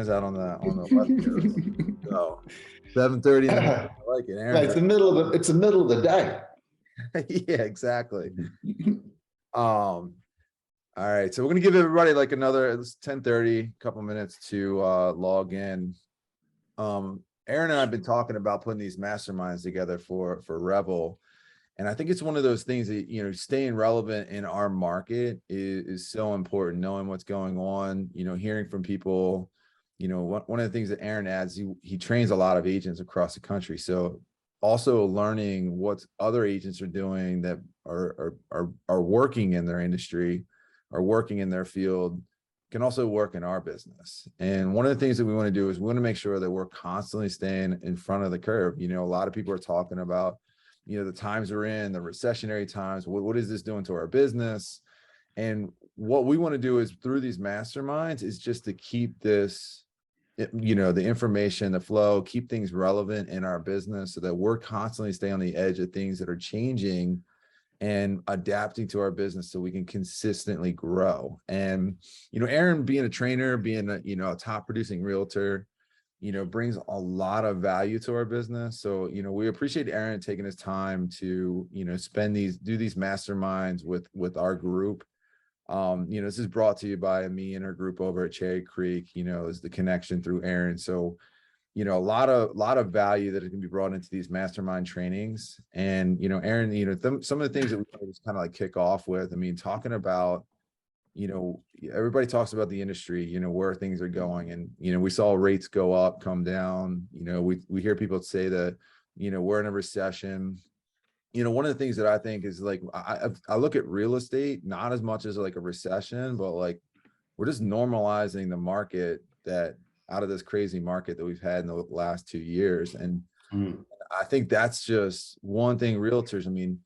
Aaron's out on the West Coast. So 7:30 in the morning. I like it. Aaron's it's the middle of the day. Yeah, exactly. All right, so we're gonna give everybody like another 10:30, couple minutes to log in. Aaron and I have been talking about putting these masterminds together for Revel. And I think it's one of those things that, you know, staying relevant in our market is so important, knowing what's going on, you know, hearing from people. You know, one of the things that Aaron adds, he trains a lot of agents across the country. So also learning what other agents are doing that are working in their industry, are working in their field, can also work in our business. And one of the things that we want to do is we want to make sure that we're constantly staying in front of the curve. You know, a lot of people are talking about, you know, the times we're in, the recessionary times. What is this doing to our business? And what we want to do is through these masterminds is just to keep this, you know, the information, the flow, keep things relevant in our business so that we're constantly staying on the edge of things that are changing and adapting to our business so we can consistently grow. And, you know, Aaron being a trainer, being a, you know, a top producing realtor, you know, brings a lot of value to our business. So, you know, we appreciate Aaron taking his time to, you know, do these masterminds with our group. You know, this is brought to you by me and our group over at Cherry Creek, you know, is the connection through Aaron. So, you know, a lot of value that can be brought into these mastermind trainings. And, you know, Aaron, you know, some of the things that we just kind of like kick off with, I mean, talking about, you know, everybody talks about the industry, you know, where things are going. And, you know, we saw rates go up, come down. You know, we hear people say that, you know, we're in a recession. You know, one of the things that I think is like, I look at real estate, not as much as like a recession, but like we're just normalizing the market that out of this crazy market that we've had in the last 2 years. And I think that's just one thing realtors, I mean,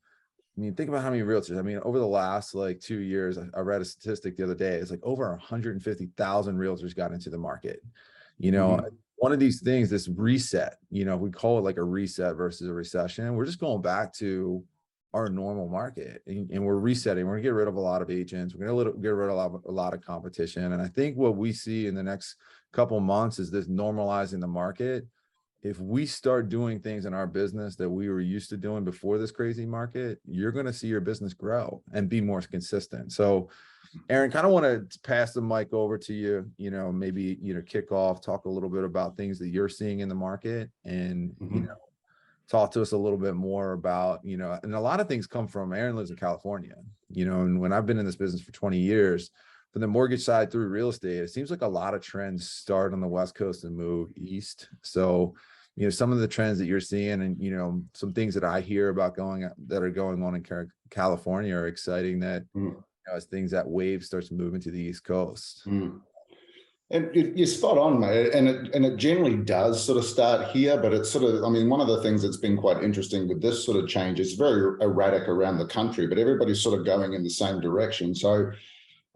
think about how many realtors, I mean, over the last like 2 years, I read a statistic the other day. It's like over 150,000 realtors got into the market. You know, one of these things, this reset, you know, we call it like a reset versus a recession. We're just going back to our normal market and we're resetting. We're gonna get rid of a lot of agents. We're gonna get rid of a lot of competition. And I think what we see in the next couple of months is this normalizing the market. If we start doing things in our business that we were used to doing before this crazy market, you're going to see your business grow and be more consistent. So, Aaron, kind of want to pass the mic over to you, you know, maybe, you know, kick off, talk a little bit about things that you're seeing in the market and, you know, talk to us a little bit more about, you know, and a lot of things come from Aaron lives in California, you know, and when I've been in this business for 20 years, from the mortgage side through real estate, it seems like a lot of trends start on the West Coast and move east. So, you know, some of the trends that you're seeing and, you know, some things that I hear about that are going on in California are exciting that, you know, as things that wave starts moving to the East Coast. And you're spot on, mate. And it generally does sort of start here, but it's sort of, I mean, one of the things that's been quite interesting with this sort of change is very erratic around the country, but everybody's sort of going in the same direction. So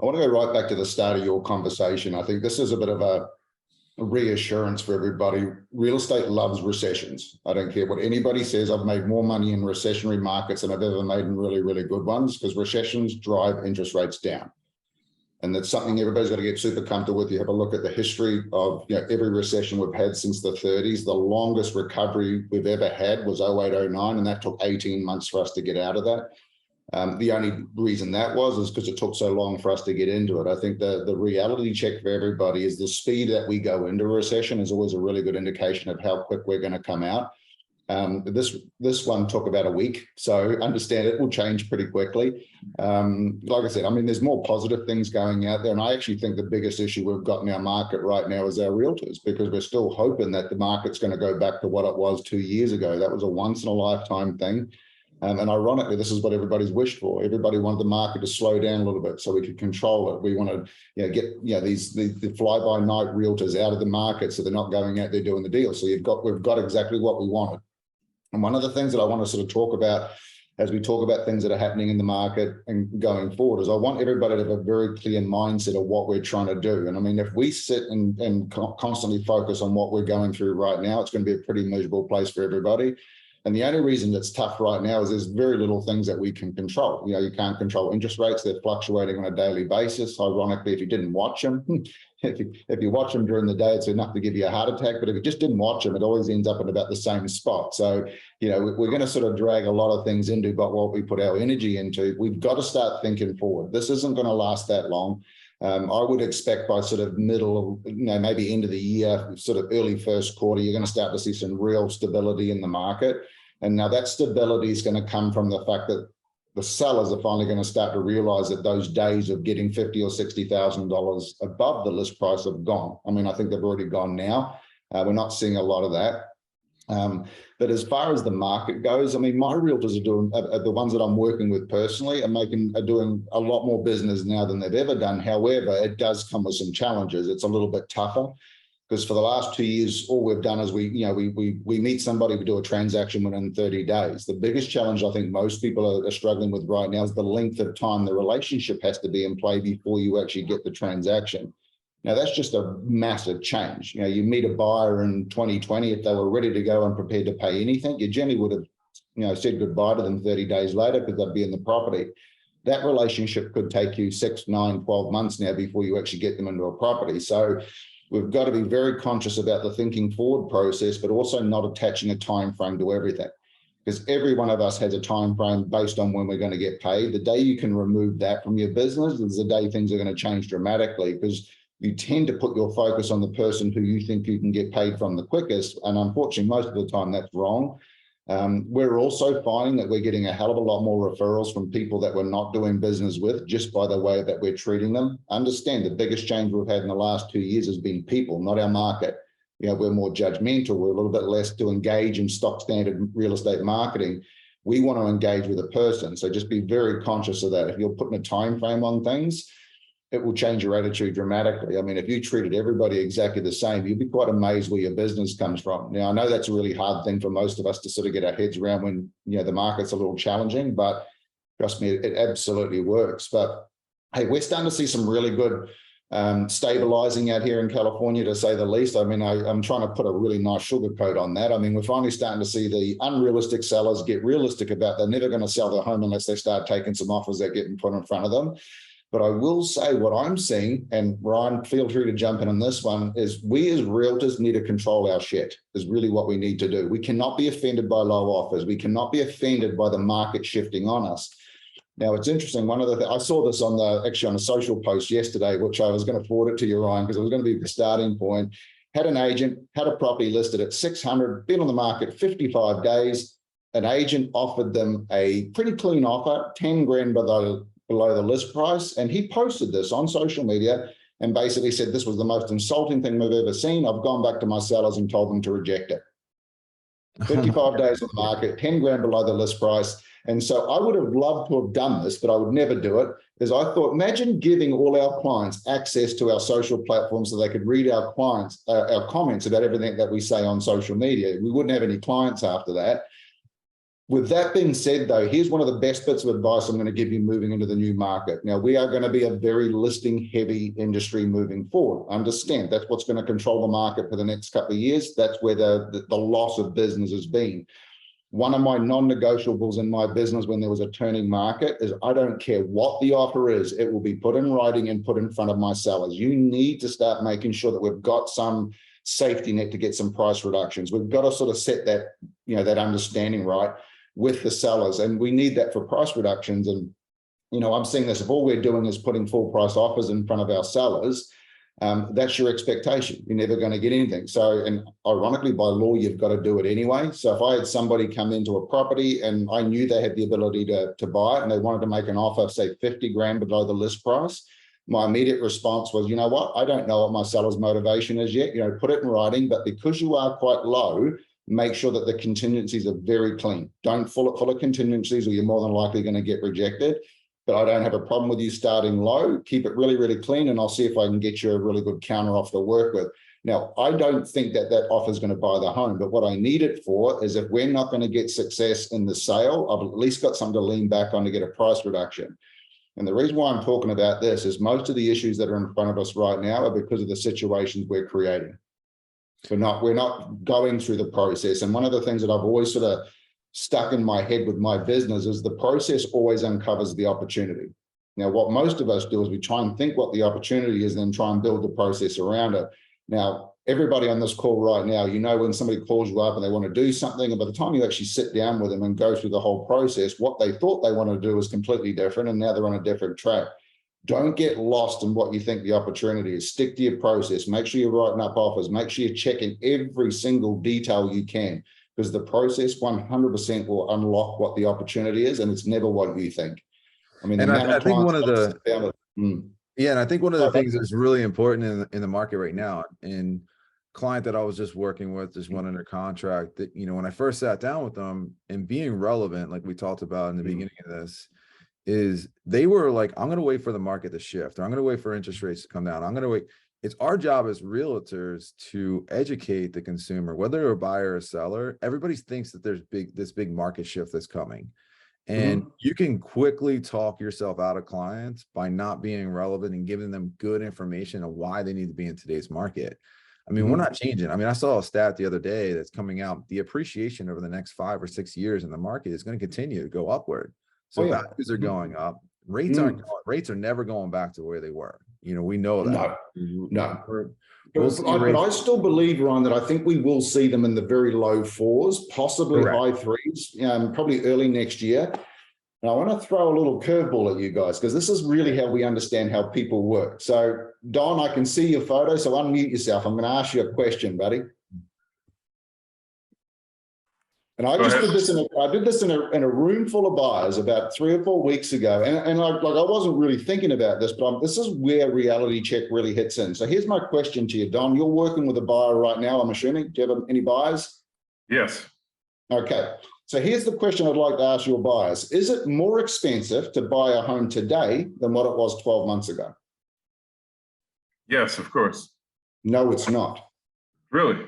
I want to go right back to the start of your conversation. I think this is a bit of a reassurance for everybody. Real estate loves recessions. I don't care what anybody says. I've made more money in recessionary markets than I've ever made in really, really good ones because recessions drive interest rates down. And that's something everybody's got to get super comfortable with. You have a look at the history of, you know, every recession we've had since the 30s. The longest recovery we've ever had was 08, 09, and that took 18 months for us to get out of that. The only reason that is because it took so long for us to get into it. I think the reality check for everybody is the speed that we go into a recession is always a really good indication of how quick we're going to come out. This one took about a week, so understand it will change pretty quickly. Like I said, I mean, there's more positive things going out there, and I actually think the biggest issue we've got in our market right now is our realtors, because we're still hoping that the market's going to go back to what it was 2 years ago. That was a once-in-a-lifetime thing. And ironically, this is what everybody's wished for. Everybody wanted the market to slow down a little bit so we could control it. We wanted, you know, get, you know, the fly-by-night realtors out of the market so they're not going out there doing the deal. So we've got exactly what we wanted. And one of the things that I want to sort of talk about as we talk about things that are happening in the market and going forward is I want everybody to have a very clear mindset of what we're trying to do. And I mean, if we sit and constantly focus on what we're going through right now, it's going to be a pretty miserable place for everybody. And the only reason it's tough right now is there's very little things that we can control. You know, you can't control interest rates. They're fluctuating on a daily basis. Ironically, if you didn't watch them, if you watch them during the day, it's enough to give you a heart attack. But if you just didn't watch them, it always ends up in about the same spot. So, you know, we're going to sort of drag a lot of things into, but what we put our energy into, we've got to start thinking forward. This isn't going to last that long. I would expect by sort of middle of, you know, maybe end of the year, sort of early first quarter, you're going to start to see some real stability in the market. And now that stability is going to come from the fact that the sellers are finally going to start to realize that those days of getting $50,000 or $60,000 above the list price have gone. I mean, I think they've already gone now. We're not seeing a lot of that. But as far as the market goes, I mean, my realtors are doing, the ones that I'm working with personally, are doing a lot more business now than they've ever done. However, it does come with some challenges. It's a little bit tougher because for the last 2 years, all we've done is we meet somebody, we do a transaction within 30 days. The biggest challenge I think most people are struggling with right now is the length of time the relationship has to be in play before you actually get the transaction. Now, that's just a massive change. You know, you meet a buyer in 2020, if they were ready to go and prepared to pay anything, you generally would have, you know, said goodbye to them 30 days later because they'd be in the property. That relationship could take you 6, 9, 12 months now before you actually get them into a property. So we've got to be very conscious about the thinking forward process, but also not attaching a time frame to everything. Because every one of us has a time frame based on when we're going to get paid. The day you can remove that from your business is the day things are going to change dramatically, because you tend to put your focus on the person who you think you can get paid from the quickest. And unfortunately, most of the time that's wrong. We're also finding that we're getting a hell of a lot more referrals from people that we're not doing business with just by the way that we're treating them. Understand the biggest change we've had in the last 2 years has been people, not our market. You know, we're more judgmental. We're a little bit less to engage in stock standard real estate marketing. We want to engage with a person. So just be very conscious of that. If you're putting a time frame on things, it will change your attitude dramatically. I mean, if you treated everybody exactly the same, you'd be quite amazed where your business comes from. Now, I know that's a really hard thing for most of us to sort of get our heads around when, you know, the market's a little challenging, but trust me, it absolutely works. But hey, we're starting to see some really good stabilizing out here in California, to say the least. I mean, I'm trying to put a really nice sugarcoat on that. I mean, we're finally starting to see the unrealistic sellers get realistic about they're never going to sell their home unless they start taking some offers that get put in front of them. But I will say what I'm seeing, and Ryan, feel free to jump in on this one, is we as realtors need to control our shit, is really what we need to do. We cannot be offended by low offers. We cannot be offended by the market shifting on us. Now, it's interesting. One of the things, I saw this actually on a social post yesterday, which I was going to forward it to you, Ryan, because it was going to be the starting point. Had an agent, had a property listed at 600, been on the market 55 days. An agent offered them a pretty clean offer, 10 grand below the list price. And he posted this on social media and basically said, this was the most insulting thing we've ever seen. I've gone back to my sellers and told them to reject it. 55 days on the market, 10 grand below the list price. And so I would have loved to have done this, but I would never do it, because I thought, imagine giving all our clients access to our social platforms so they could read our comments about everything that we say on social media. We wouldn't have any clients after that. With that being said, though, here's one of the best bits of advice I'm going to give you moving into the new market. Now, we are going to be a very listing-heavy industry moving forward. Understand that's what's going to control the market for the next couple of years. That's where the loss of business has been. One of my non-negotiables in my business when there was a turning market is I don't care what the offer is, it will be put in writing and put in front of my sellers. You need to start making sure that we've got some safety net to get some price reductions. We've got to sort of set that, you know, that understanding right with the sellers, and we need that for price reductions. And, you know, I'm seeing this, if all we're doing is putting full price offers in front of our sellers, that's your expectation. You're never going to get anything. So, and ironically, by law, you've got to do it anyway. So if I had somebody come into a property and I knew they had the ability to buy it and they wanted to make an offer, say 50 grand below the list price, my immediate response was, you know what, I don't know what my seller's motivation is yet, you know, put it in writing, but because you are quite low, make sure that the contingencies are very clean. Don't fill it full of contingencies or you're more than likely going to get rejected. But I don't have a problem with you starting low. Keep it really, really clean, and I'll see if I can get you a really good counter offer to work with. Now, I don't think that that offer is going to buy the home, but what I need it for is if we're not going to get success in the sale, I've at least got something to lean back on to get a price reduction. And the reason why I'm talking about this is most of the issues that are in front of us right now are because of the situations we're creating. We're not going through the process. And one of the things that I've always sort of stuck in my head with my business is the process always uncovers the opportunity. Now, what most of us do is we try and think what the opportunity is, then try and build the process around it. Now, everybody on this call right now, you know, when somebody calls you up and they want to do something, and by the time you actually sit down with them and go through the whole process, what they thought they wanted to do is completely different, and now they're on a different track. Don't get lost in what you think the opportunity is. Stick to your process. Make sure you're writing up offers. Make sure you're checking every single detail you can, because the process 100% will unlock what the opportunity is, and it's never what you think. I mean, And I think one of the, yeah, and I think one of the things that's really important in the market right now, and client that I was just working with just went under contract, that, you know, when I first sat down with them and being relevant, like we talked about in the beginning of this, is they were like, I'm going to wait for the market to shift, or I'm going to wait for interest rates to come down. I'm going to wait. It's our job as realtors to educate the consumer, whether they're a buyer or a seller. Everybody thinks that there's this big market shift that's coming. And you can quickly talk yourself out of clients by not being relevant and giving them good information on why they need to be in today's market. I mean, we're not changing. I mean, I saw a stat the other day that's coming out. The appreciation over the next 5 or 6 years in the market is going to continue to go upward. So values are going up. Rates rates are never going back to where they were. You know, we know that. No. But I still believe, Ryan, that I think we will see them in the very low 4s, possibly high 3s, probably early next year. And I want to throw a little curveball at you guys, because this is really how we understand how people work. So, Don, I can see your photo, so unmute yourself. I'm going to ask you a question, buddy. And I just did this in a room full of buyers about 3 or 4 weeks ago, and I wasn't really thinking about this, but this is where reality check really hits in. So here's my question to you, Don. You're working with a buyer right now, I'm assuming. Do you have any buyers? Yes. Okay. So here's the question I'd like to ask your buyers. Is it more expensive to buy a home today than what it was 12 months ago? Yes, of course. No, it's not. Really?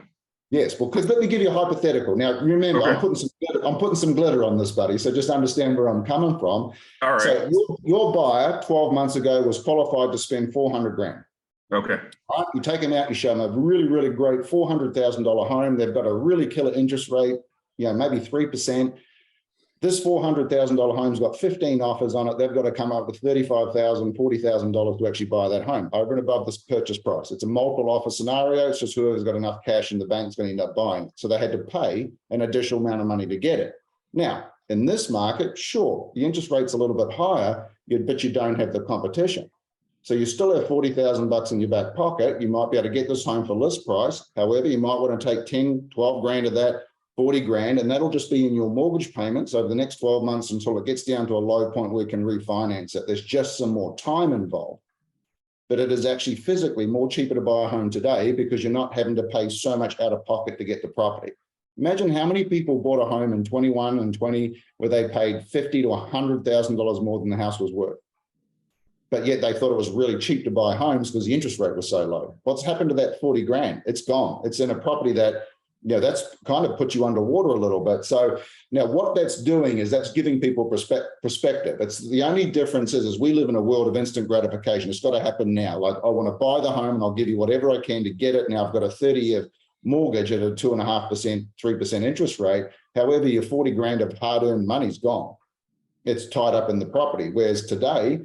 Yes, well, because let me give you a hypothetical. Now, remember, I'm putting some glitter on this, buddy, so just understand where I'm coming from. All right. So your buyer 12 months ago was qualified to spend 400 grand. Okay. Right? You take them out, you show them a really, really great $400,000 home. They've got a really killer interest rate, you know, maybe 3%. This $400,000 home's got 15 offers on it. They've got to come up with $35,000, $40,000 to actually buy that home over and above this purchase price. It's a multiple offer scenario. It's just whoever's got enough cash in the bank is going to end up buying it. So they had to pay an additional amount of money to get it. Now, in this market, sure, the interest rate's a little bit higher, but you don't have the competition. So you still have $40,000 in your back pocket. You might be able to get this home for list price. However, you might want to take 10, 12 grand of that, 40 grand, and that'll just be in your mortgage payments over the next 12 months until it gets down to a low point where you can refinance it. There's just some more time involved, but it is actually physically more cheaper to buy a home today because you're not having to pay so much out of pocket to get the property. Imagine how many people bought a home in 21 and 20 where they paid $50,000 to $100,000 more than the house was worth. But yet they thought it was really cheap to buy homes because the interest rate was so low. What's happened to that 40 grand? It's gone. It's in a property that, you know, that's kind of put you underwater a little bit. So now what that's doing is that's giving people perspective. It's the only difference is we live in a world of instant gratification. It's got to happen now. Like, I want to buy the home and I'll give you whatever I can to get it. Now I've got a 30-year mortgage at a 2.5%, 3% interest rate. However, your 40 grand of hard-earned money's gone. It's tied up in the property. Whereas today,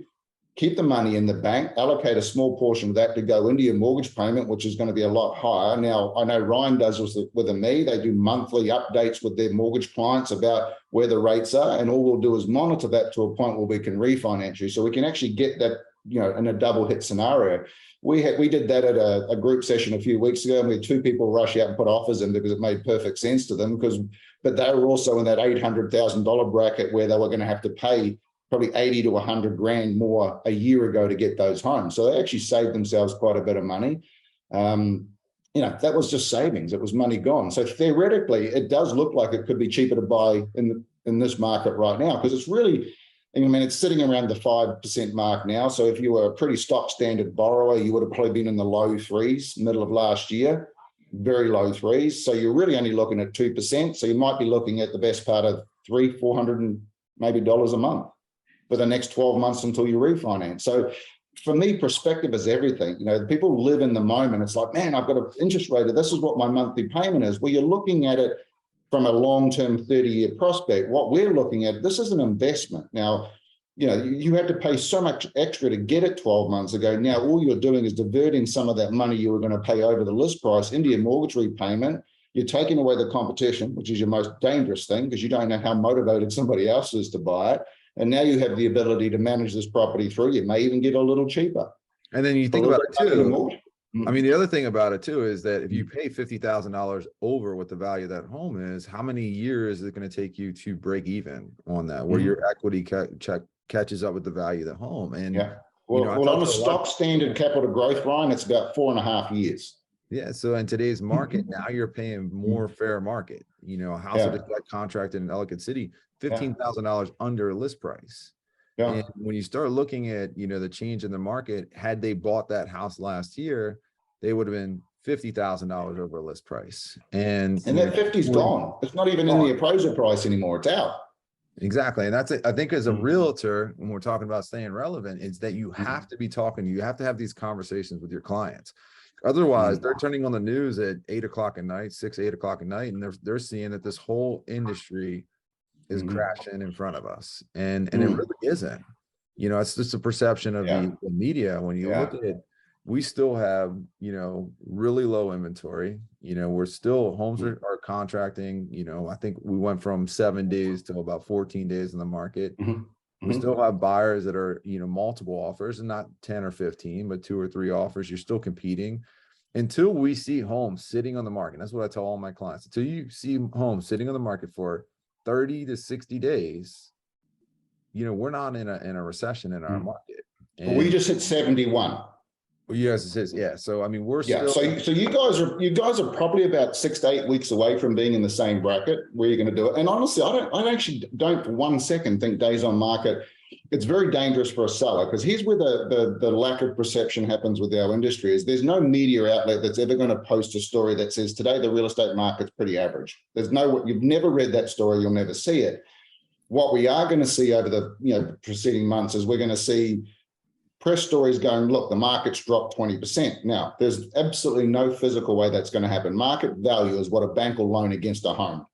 keep the money in the bank, allocate a small portion of that to go into your mortgage payment, which is going to be a lot higher. Now, I know Ryan does with me. They do monthly updates with their mortgage clients about where the rates are, and all we'll do is monitor that to a point where we can refinance you. So we can actually get that, you know, in a double hit scenario. We did that at a group session a few weeks ago, and we had 2 people rush out and put offers in because it made perfect sense to them, but they were also in that $800,000 bracket where they were going to have to pay probably 80 to 100 grand more a year ago to get those homes. So they actually saved themselves quite a bit of money. You know, that was just savings. It was money gone. So theoretically, it does look like it could be cheaper to buy in this market right now, because it's really, I mean, it's sitting around the 5% mark now. So if you were a pretty stock standard borrower, you would have probably been in the low 3s, middle of last year, very low 3s. So you're really only looking at 2%. So you might be looking at the best part of $300-400 and maybe dollars a month for the next 12 months until you refinance. So for me, perspective is everything. You know, people live in the moment. It's like, man, I've got an interest rate. This is what my monthly payment is. Well, you're looking at it from a long-term 30-year prospect, what we're looking at, this is an investment. Now, you know, you had to pay so much extra to get it 12 months ago. Now, all you're doing is diverting some of that money you were going to pay over the list price into your mortgage repayment. You're taking away the competition, which is your most dangerous thing, because you don't know how motivated somebody else is to buy it. And now you have the ability to manage this property through. You may even get a little cheaper. And then you think about it too. I mean, the other thing about it too is that if you pay $50,000 over what the value of that home is, how many years is it going to take you to break even on that, where your equity catches up with the value of the home? And well, on a stock standard capital growth, Ryan, it's about 4.5 years. Yeah. So in today's market, now you're paying more fair market. You know, a house that is like contracted in Ellicott City, $15,000 under list price. And when you start looking at, you know, the change in the market, had they bought that house last year, they would have been $50,000 over list price. And that 50's gone. It's not even in the appraisal price anymore. It's out. Exactly. And that's it. I think as a realtor, when we're talking about staying relevant, it's that you have to be talking, you have to have these conversations with your clients. Otherwise, they're turning on the news at 8 o'clock at night, 8 o'clock at night, and they're seeing that this whole industry is crashing in front of us. And it really isn't. You know, it's just a perception of the media. When you look at it, we still have, you know, really low inventory. You know, we're still, homes are contracting. You know, I think we went from 7 days to about 14 days in the market. We still have buyers that are, you know, multiple offers, and not 10 or 15, but 2 or 3 offers. You're still competing until we see homes sitting on the market. That's what I tell all my clients. Until you see homes sitting on the market for 30 to 60 days, you know, we're not in a recession in our market. And we just hit 71. Well, yes, it says, yeah. So I mean, we're still. So you guys are probably about 6 to 8 weeks away from being in the same bracket where you're going to do it. And honestly, I actually don't for 1 second think days on market. It's very dangerous for a seller, because here's where the lack of perception happens with our industry. Is there's no media outlet that's ever going to post a story that says today the real estate market's pretty average. You've never read that story, you'll never see it. What we are going to see over the preceding months is we're going to see press stories going, look, the market's dropped 20%. Now, there's absolutely no physical way that's going to happen. Market value is what a bank will loan against a home.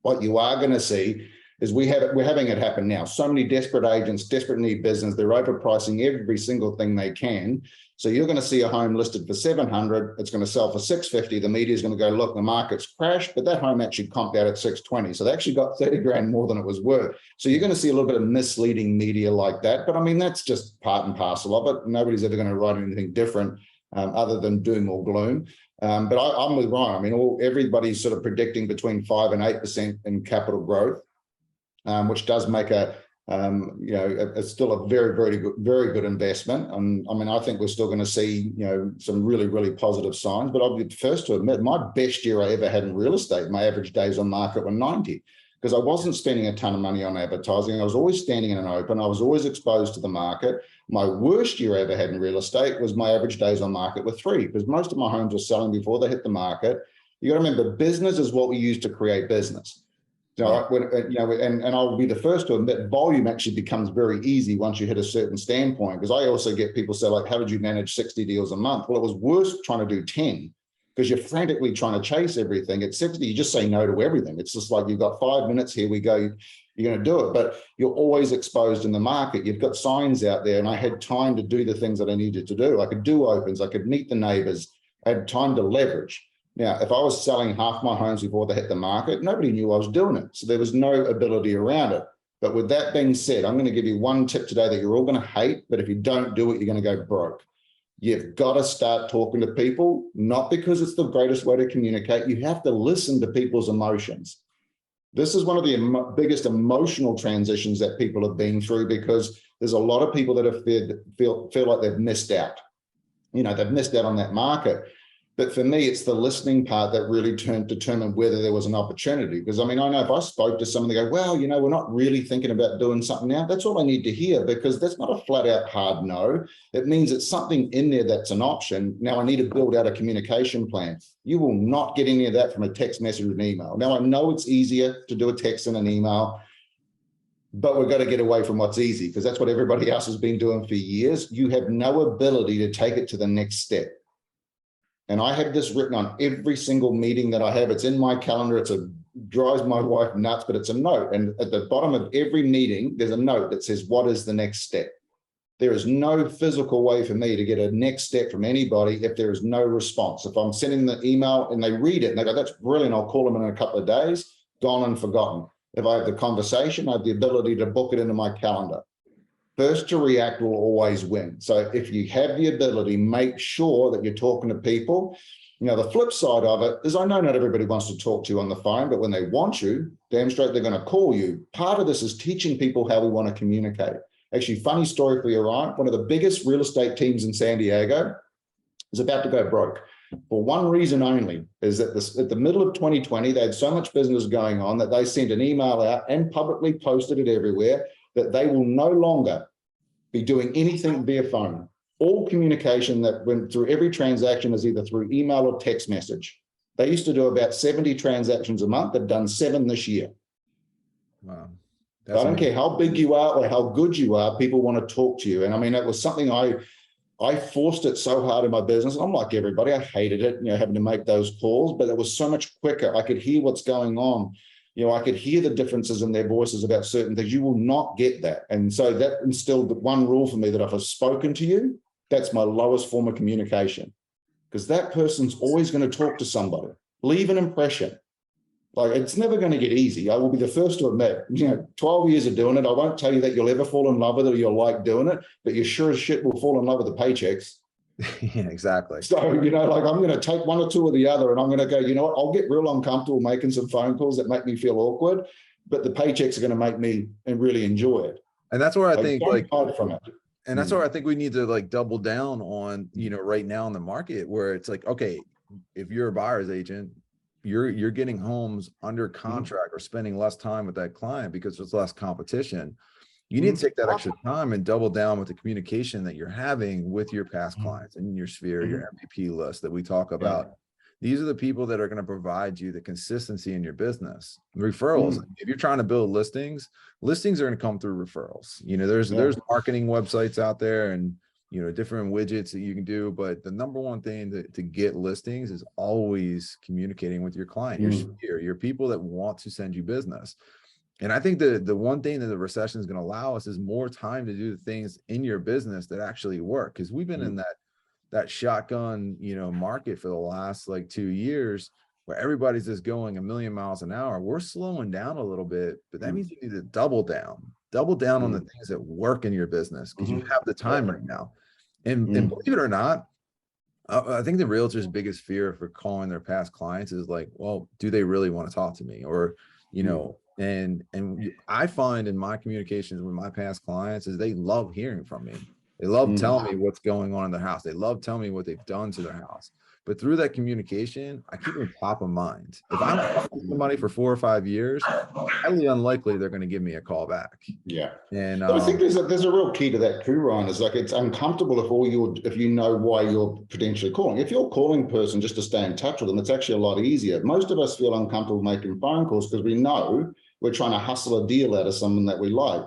What you are going to see is we're having it happen now. So many desperate agents, desperate need business, they're overpricing every single thing they can. So you're going to see a home listed for 700, it's going to sell for 650. The media is going to go, look, the market's crashed, but that home actually comped out at 620. So they actually got 30 grand more than it was worth. So you're going to see a little bit of misleading media like that. But I mean, that's just part and parcel of it. Nobody's ever going to write anything different other than doom or gloom. But I'm with Ryan. I mean, everybody's sort of predicting between 5 and 8% in capital growth, which does make it's still a very good investment. I mean, I think we're still going to see, some really positive signs, but I'll be the first to admit my best year I ever had in real estate, my average days on market were 90, because I wasn't spending a ton of money on advertising. I was always standing in an open. I was always exposed to the market. My worst year I ever had in real estate was my average days on market were 3, because most of my homes were selling before they hit the market. You got to remember, business is what we use to create business. So, and I'll be the first to admit volume actually becomes very easy once you hit a certain standpoint, because I also get people say, like, how did you manage 60 deals a month? Well, it was worse trying to do 10, because you're frantically trying to chase everything. At 60, you just say no to everything. It's just like, you've got 5 minutes, here we go, you're going to do it. But you're always exposed in the market. You've got signs out there, and I had time to do the things that I needed to do. I could do opens, I could meet the neighbors, I had time to leverage. Now, if I was selling half my homes before they hit the market, nobody knew I was doing it. So there was no ability around it. But with that being said, I'm going to give you one tip today that you're all going to hate, but if you don't do it, you're going to go broke. You've got to start talking to people, not because it's the greatest way to communicate. You have to listen to people's emotions. This is one of the biggest emotional transitions that people have been through, because there's a lot of people that have feel like they've missed out. They've missed out on that market. But for me, it's the listening part that really determined whether there was an opportunity. Because I mean, I know if I spoke to someone, they go, well, we're not really thinking about doing something now. That's all I need to hear, because that's not a flat out hard no. It means it's something in there that's an option. Now I need to build out a communication plan. You will not get any of that from a text message or an email. Now I know it's easier to do a text and an email, but we've got to get away from what's easy, because that's what everybody else has been doing for years. You have no ability to take it to the next step. And I have this written on every single meeting that I have. It's in my calendar. It's a drives my wife nuts, but it's a note. And at the bottom of every meeting, there's a note that says, what is the next step? There is no physical way for me to get a next step from anybody if there is no response. If I'm sending the email and they read it and they go, that's brilliant, I'll call them in a couple of days, gone and forgotten. If I have the conversation, I have the ability to book it into my calendar. First to react will always win. So if you have the ability, make sure that you're talking to people. The flip side of it is I know not everybody wants to talk to you on the phone, but when they want you, damn straight they're going to call you. Part of this is teaching people how we want to communicate. Actually, funny story for you, Ryan. One of the biggest real estate teams in San Diego is about to go broke for one reason only, is that at the middle of 2020, they had so much business going on that they sent an email out and publicly posted it everywhere that they will no longer be doing anything via phone. All communication that went through every transaction is either through email or text message. They used to do about 70 transactions a month. They've done 7 this year. Wow. I don't care how big you are or how good you are, people want to talk to you. And I mean, it was something I forced it so hard in my business. I'm like everybody, I hated it, having to make those calls, but it was so much quicker. I could hear what's going on. I could hear the differences in their voices about certain things. You will not get that. And so that instilled the one rule for me, that if I've spoken to you, that's my lowest form of communication, because that person's always going to talk to somebody, leave an impression. Like, it's never going to get easy. I will be the first to admit, 12 years of doing it. I won't tell you that you'll ever fall in love with it or you'll like doing it, but you sure as shit will fall in love with the paychecks. Yeah, exactly. So, I'm going to take one or two or the other, and I'm going to go, what, I'll get real uncomfortable making some phone calls that make me feel awkward, but the paychecks are going to make me really enjoy it. And that's where I think from it. And that's where I think we need to double down on, right now in the market, where it's like, okay, if you're a buyer's agent, you're getting homes under contract or spending less time with that client because there's less competition. You need to take that extra time and double down with the communication that you're having with your past clients and your sphere, your MVP list that we talk about. These are the people that are going to provide you the consistency in your business. Referrals. If you're trying to build listings are going to come through referrals. There's marketing websites out there and, different widgets that you can do. But the number one thing to get listings is always communicating with your client, your sphere, your people that want to send you business. And I think the one thing that the recession is going to allow us is more time to do the things in your business that actually work. Because we've been in that shotgun, market for the last 2 years where everybody's just going a million miles an hour. We're slowing down a little bit, but that means you need to double down on the things that work in your business, because you have the time right now. And believe it or not, I think the realtor's biggest fear for calling their past clients is well, do they really want to talk to me? Or, and I find in my communications with my past clients is they love hearing from me. They love telling me what's going on in their house. They love telling me what they've done to their house. But through that communication, I keep them top of mind. If I'm talking to somebody for 4 or 5 years, highly unlikely they're going to give me a call back. Yeah. And but I think there's a real key to that too, Ryan. Is it's uncomfortable if you know why you're potentially calling. If you're a calling person just to stay in touch with them, it's actually a lot easier. Most of us feel uncomfortable making phone calls because we know we're trying to hustle a deal out of someone that we like.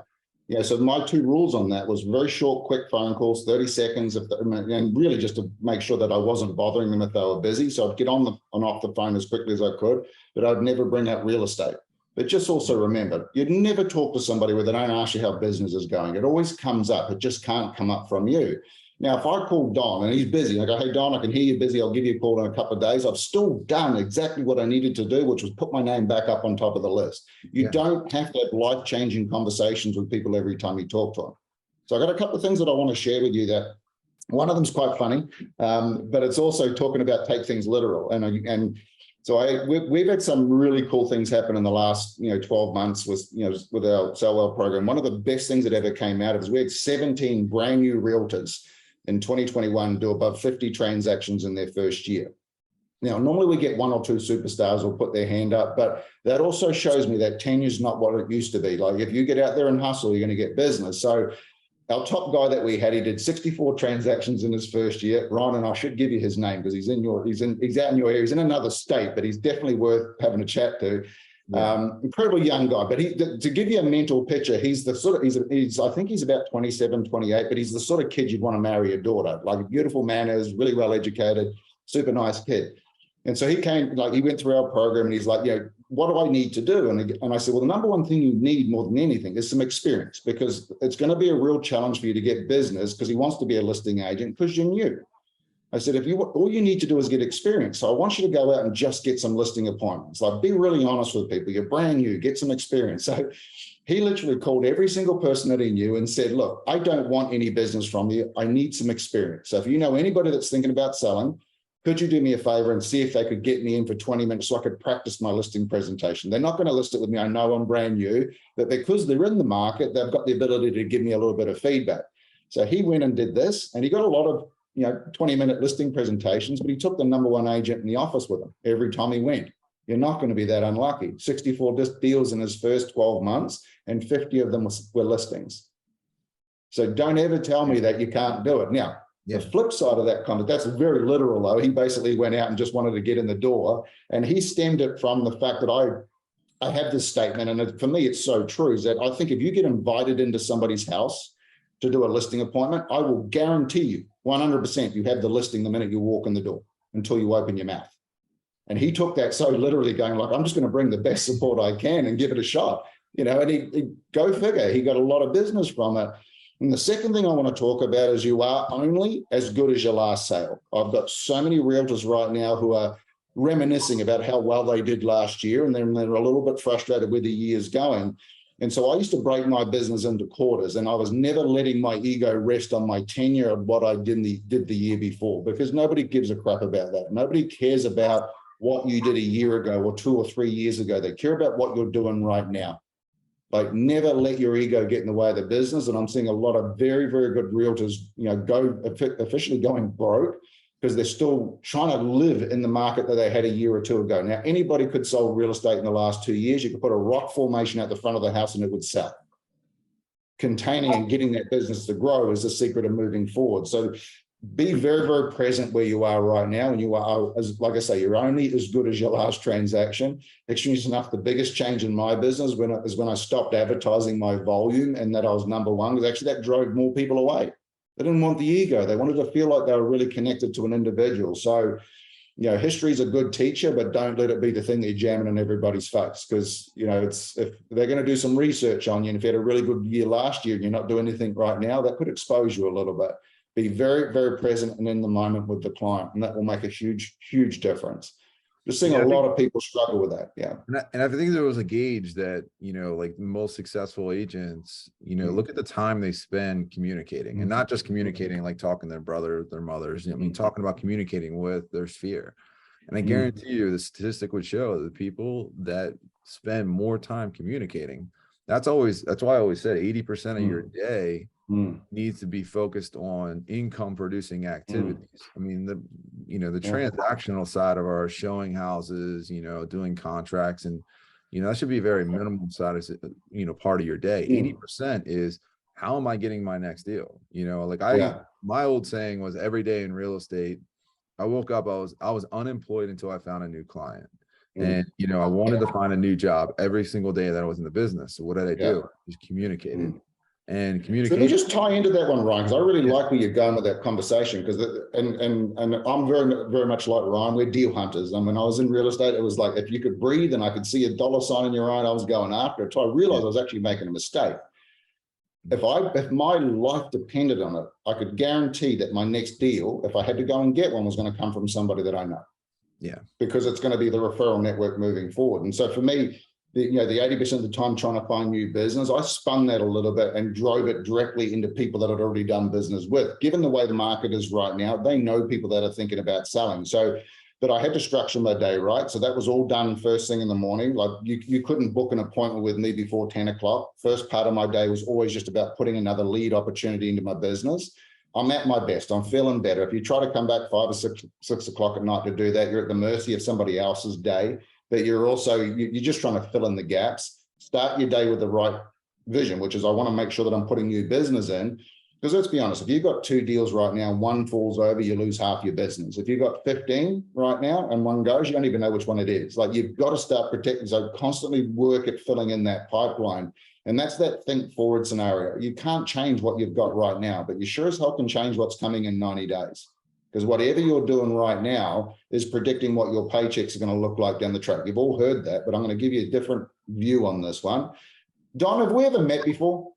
So my 2 rules on that was very short, quick phone calls, 30 seconds, and really just to make sure that I wasn't bothering them if they were busy. So I'd get on and off the phone as quickly as I could, but I'd never bring up real estate. But just also remember, you'd never talk to somebody where they don't ask you how business is going. It always comes up. It just can't come up from you. Now, if I call Don and he's busy, I go, hey, Don, I can hear you're busy. I'll give you a call in a couple of days. I've still done exactly what I needed to do, which was put my name back up on top of the list. You don't have to have life-changing conversations with people every time you talk to them. So I got a couple of things that I want to share with you. That one of them is quite funny, but it's also talking about take things literal. And so we've had some really cool things happen in the last 12 months with our Sell Well program. One of the best things that ever came out of it is we had 17 brand new realtors in 2021 do above 50 transactions in their first year. Now, normally we get 1 or 2 superstars will put their hand up, but that also shows me that tenure is not what it used to be. Like, if you get out there and hustle, you're going to get business. So our top guy that we had, he did 64 transactions in his first year. Ron, and I should give you his name because he's out in your area. He's in another state, but he's definitely worth having a chat to. Incredibly young guy, but to give you a mental picture, he's the sort of, I think he's about 27, 28, but he's the sort of kid you'd want to marry your daughter, like beautiful manners, really well educated, super nice kid. And so he came, he went through our program and he's like, what do I need to do? And I said, well, the number one thing you need more than anything is some experience, because it's going to be a real challenge for you to get business, because he wants to be a listing agent because you're new. I said, all you need to do is get experience. So I want you to go out and just get some listing appointments. Like, be really honest with people. You're brand new, get some experience. So he literally called every single person that he knew and said, look, I don't want any business from you. I need some experience. So if you know anybody that's thinking about selling, could you do me a favor and see if they could get me in for 20 minutes so I could practice my listing presentation? They're not going to list it with me. I know I'm brand new, but because they're in the market, they've got the ability to give me a little bit of feedback. So he went and did this, and he got a lot of 20-minute listing presentations, but he took the number one agent in the office with him every time he went. You're not going to be that unlucky. 64 deals in his first 12 months, and 50 of them were listings. So don't ever tell me that you can't do it. Now, the flip side of that comment, that's very literal though. He basically went out and just wanted to get in the door, and he stemmed it from the fact that I have this statement, and for me, it's so true, is that I think if you get invited into somebody's house to do a listing appointment, I will guarantee you 100% you have the listing the minute you walk in the door until you open your mouth. And he took that so literally, going like, I'm just going to bring the best support I can and give it a shot, and he go figure, he got a lot of business from it. And the second thing I want to talk about is you are only as good as your last sale. I've got so many realtors right now who are reminiscing about how well they did last year, and then they're a little bit frustrated with the year's going. And so I used to break my business into quarters, and I was never letting my ego rest on my tenure of what I did the year before, because nobody gives a crap about that. Nobody cares about what you did a year ago or 2 or 3 years ago. They care about what you're doing right now. Like, never let your ego get in the way of the business. And I'm seeing a lot of very, very good realtors, officially going broke because they're still trying to live in the market that they had a year or two ago. Now, anybody could sell real estate in the last 2 years. You could put a rock formation at the front of the house and it would sell. Containing and getting that business to grow is the secret of moving forward. So be very, very present where you are right now. And you are, as like I say, you're only as good as your last transaction. Extremely enough, the biggest change in my business is when I stopped advertising my volume and that I was number one, because actually that drove more people away. They didn't want the ego. They wanted to feel like they were really connected to an individual. So, history is a good teacher, but don't let it be the thing that you're jamming in everybody's face. Because, if they're going to do some research on you, and if you had a really good year last year and you're not doing anything right now, that could expose you a little bit. Be very, very present and in the moment with the client, and that will make a huge, huge difference. Just seeing a lot of people struggle with that. Yeah. And I think there was a gauge that, like the most successful agents, look at the time they spend communicating, and not just communicating, like talking to their brother, their mothers, talking about communicating with their sphere. And I guarantee you the statistic would show the people that spend more time communicating, that's why I always said 80% of your day needs to be focused on income producing activities. I mean, the transactional side of our showing houses, doing contracts, and that should be a very minimum side of part of your day. 80% is, how am I getting my next deal? My old saying was, every day in real estate, I woke up, I was unemployed until I found a new client. And I wanted to find a new job every single day that I was in the business. So what did I do? Just communicated. And communication. So let me just tie into that one, Ryan, because I really like where you're going with that conversation. Because and I'm very, very much like Ryan. We're deal hunters. And when I was in real estate, it was like, if you could breathe and I could see a dollar sign in your eye, I was going after it. So I realized I was actually making a mistake. If my life depended on it, I could guarantee that my next deal, if I had to go and get one, was going to come from somebody that I know. Yeah. Because it's going to be the referral network moving forward. And so for me, the 80% of the time trying to find new business, I spun that a little bit and drove it directly into people that I'd already done business with. Given the way the market is right now, they know people that are thinking about selling. So that I had to structure my day, right? So that was all done first thing in the morning. Like you couldn't book an appointment with me before 10 o'clock. First part of my day was always just about putting another lead opportunity into my business. I'm at my best. I'm feeling better. If you try to come back 5 or 6 o'clock at night to do that, you're at the mercy of somebody else's day. But you're just trying to fill in the gaps. Start your day with the right vision, which is, I want to make sure that I'm putting new business in. Because let's be honest, if you've got 2 deals right now, one falls over, you lose half your business. If you've got 15 right now and one goes, you don't even know which one it is. Like, you've got to start protecting. So constantly work at filling in that pipeline. And that's that think forward scenario. You can't change what you've got right now, but you sure as hell can change what's coming in 90 days. because whatever you're doing right now is predicting what your paychecks are going to look like down the track. You've all heard that, but I'm going to give you a different view on this one. Don, have we ever met before?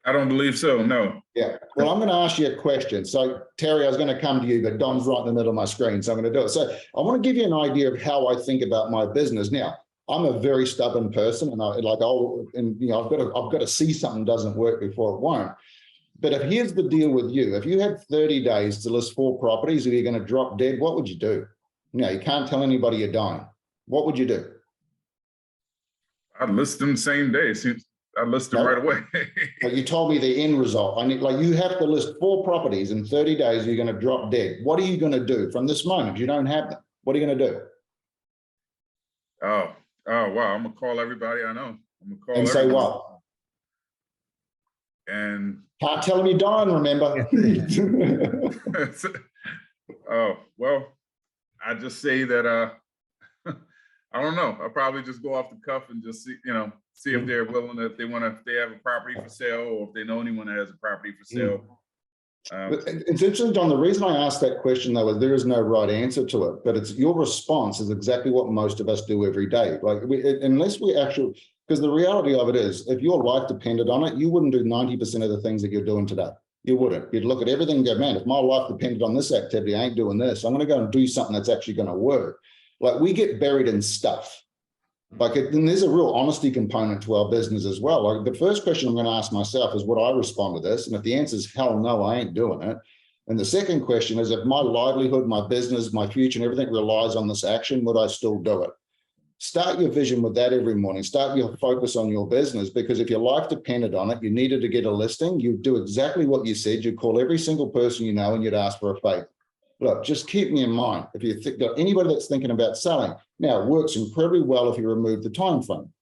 I don't believe so. No. Yeah. Well, I'm going to ask you a question. So, Terry, I was going to come to you, but Don's right in the middle of my screen, so I'm going to do it. So, I want to give you an idea of how I think about my business. Now, I'm a very stubborn person, and I've got to see something doesn't work before it won't. But if here's the deal with you, if you had 30 days to list 4 properties, if you're going to drop dead, what would you do? No, you can't tell anybody you're dying. What would you do? I'd list them same day. I'd list them right away. But you told me the end result. You have to list 4 properties in 30 days, you're going to drop dead. What are you going to do from this moment? You don't have them. What are you going to do? Oh, wow. I'm going to call everybody I know. I'm going to call and say what? And can't tell them you're dying, remember? Oh, well, I just say that, I don't know. I'll probably just go off the cuff and just see if they're willing, if they have a property for sale, or if they know anyone that has a property for sale. It's interesting, Don. The reason I asked that question, though, is there is no right answer to it, but it's your response is exactly what most of us do every day. Unless we actually, because the reality of it is, if your life depended on it, you wouldn't do 90% of the things that you're doing today. You wouldn't. You'd look at everything and go, man, if my life depended on this activity, I ain't doing this. I'm going to go and do something that's actually going to work. We get buried in stuff. And there's a real honesty component to our business as well. The first question I'm going to ask myself is, would I respond to this? And if the answer is hell no, I ain't doing it. And the second question is, if my livelihood, my business, my future, and everything relies on this action, would I still do it? Start your vision with that every morning. Start your focus on your business, because if your life depended on it, you needed to get a listing, you'd do exactly what you said. You'd call every single person you know and you'd ask for a favor. Look, just keep me in mind. If you got anybody that's thinking about selling, now it works incredibly well if you remove the time frame.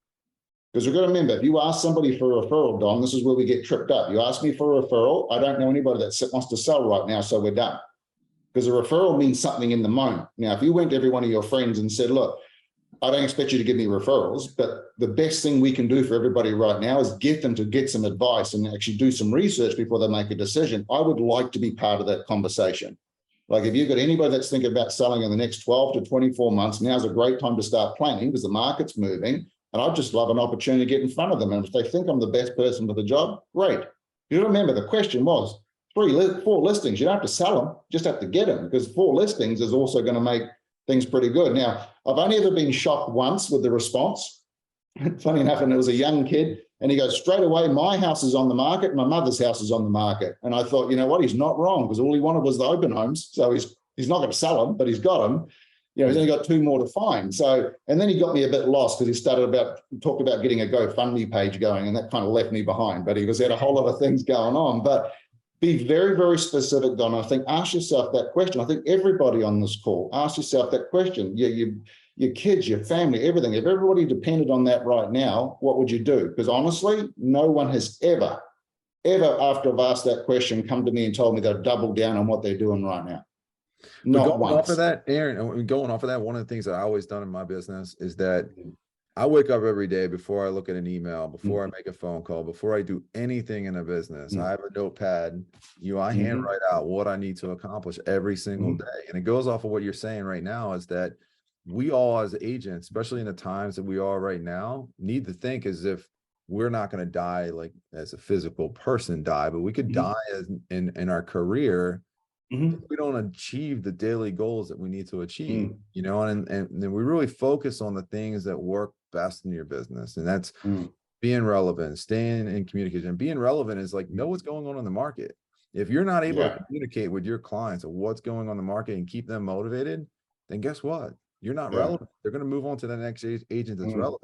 Because we've got to remember, if you ask somebody for a referral, Don, this is where we get tripped up. You ask me for a referral, I don't know anybody that wants to sell right now, so we're done. Because a referral means something in the moment. Now, if you went to every one of your friends and said, look, I don't expect you to give me referrals, but the best thing we can do for everybody right now is get them to get some advice and actually do some research before they make a decision. I would like to be part of that conversation. If you've got anybody that's thinking about selling in the next 12 to 24 months, now's a great time to start planning because the market's moving. And I'd just love an opportunity to get in front of them. And if they think I'm the best person for the job, great. You remember the question was 4 listings. You don't have to sell them, just have to get them, because 4 listings is also going to make things pretty good. Now, I've only ever been shocked once with the response. Funny enough, and it was a young kid. And he goes, straight away, my house is on the market, my mother's house is on the market. And I thought, you know what, he's not wrong, because all he wanted was the open homes. So he's not going to sell them, but he's got them. He's only got 2 more to find. So, and then he got me a bit lost because he talked about getting a GoFundMe page going, and that kind of left me behind. But he had a whole lot of things going on. But be very, very specific, Don. I think ask yourself that question. I think everybody on this call, ask yourself that question. Your kids, your family, everything. If everybody depended on that right now, what would you do? Because honestly, no one has ever, after I've asked that question, come to me and told me they'll double down on what they're doing right now. Not once. Off of that, Aaron, going off of that, one of the things that I always done in my business is that I wake up every day before I look at an email, before I make a phone call, before I do anything in a business. I have a notepad, I handwrite out what I need to accomplish every single day. And it goes off of what you're saying right now, is that we all as agents, especially in the times that we are right now, need to think as if we're not going to die as a physical person die, but we could die in our career if we don't achieve the daily goals that we need to achieve, and then we really focus on the things that work best in your business. And that's being relevant, staying in communication. And being relevant is know what's going on in the market. If you're not able to communicate with your clients of what's going on in the market and keep them motivated, then guess what? You're not relevant. They're going to move on to the next agent that's relevant.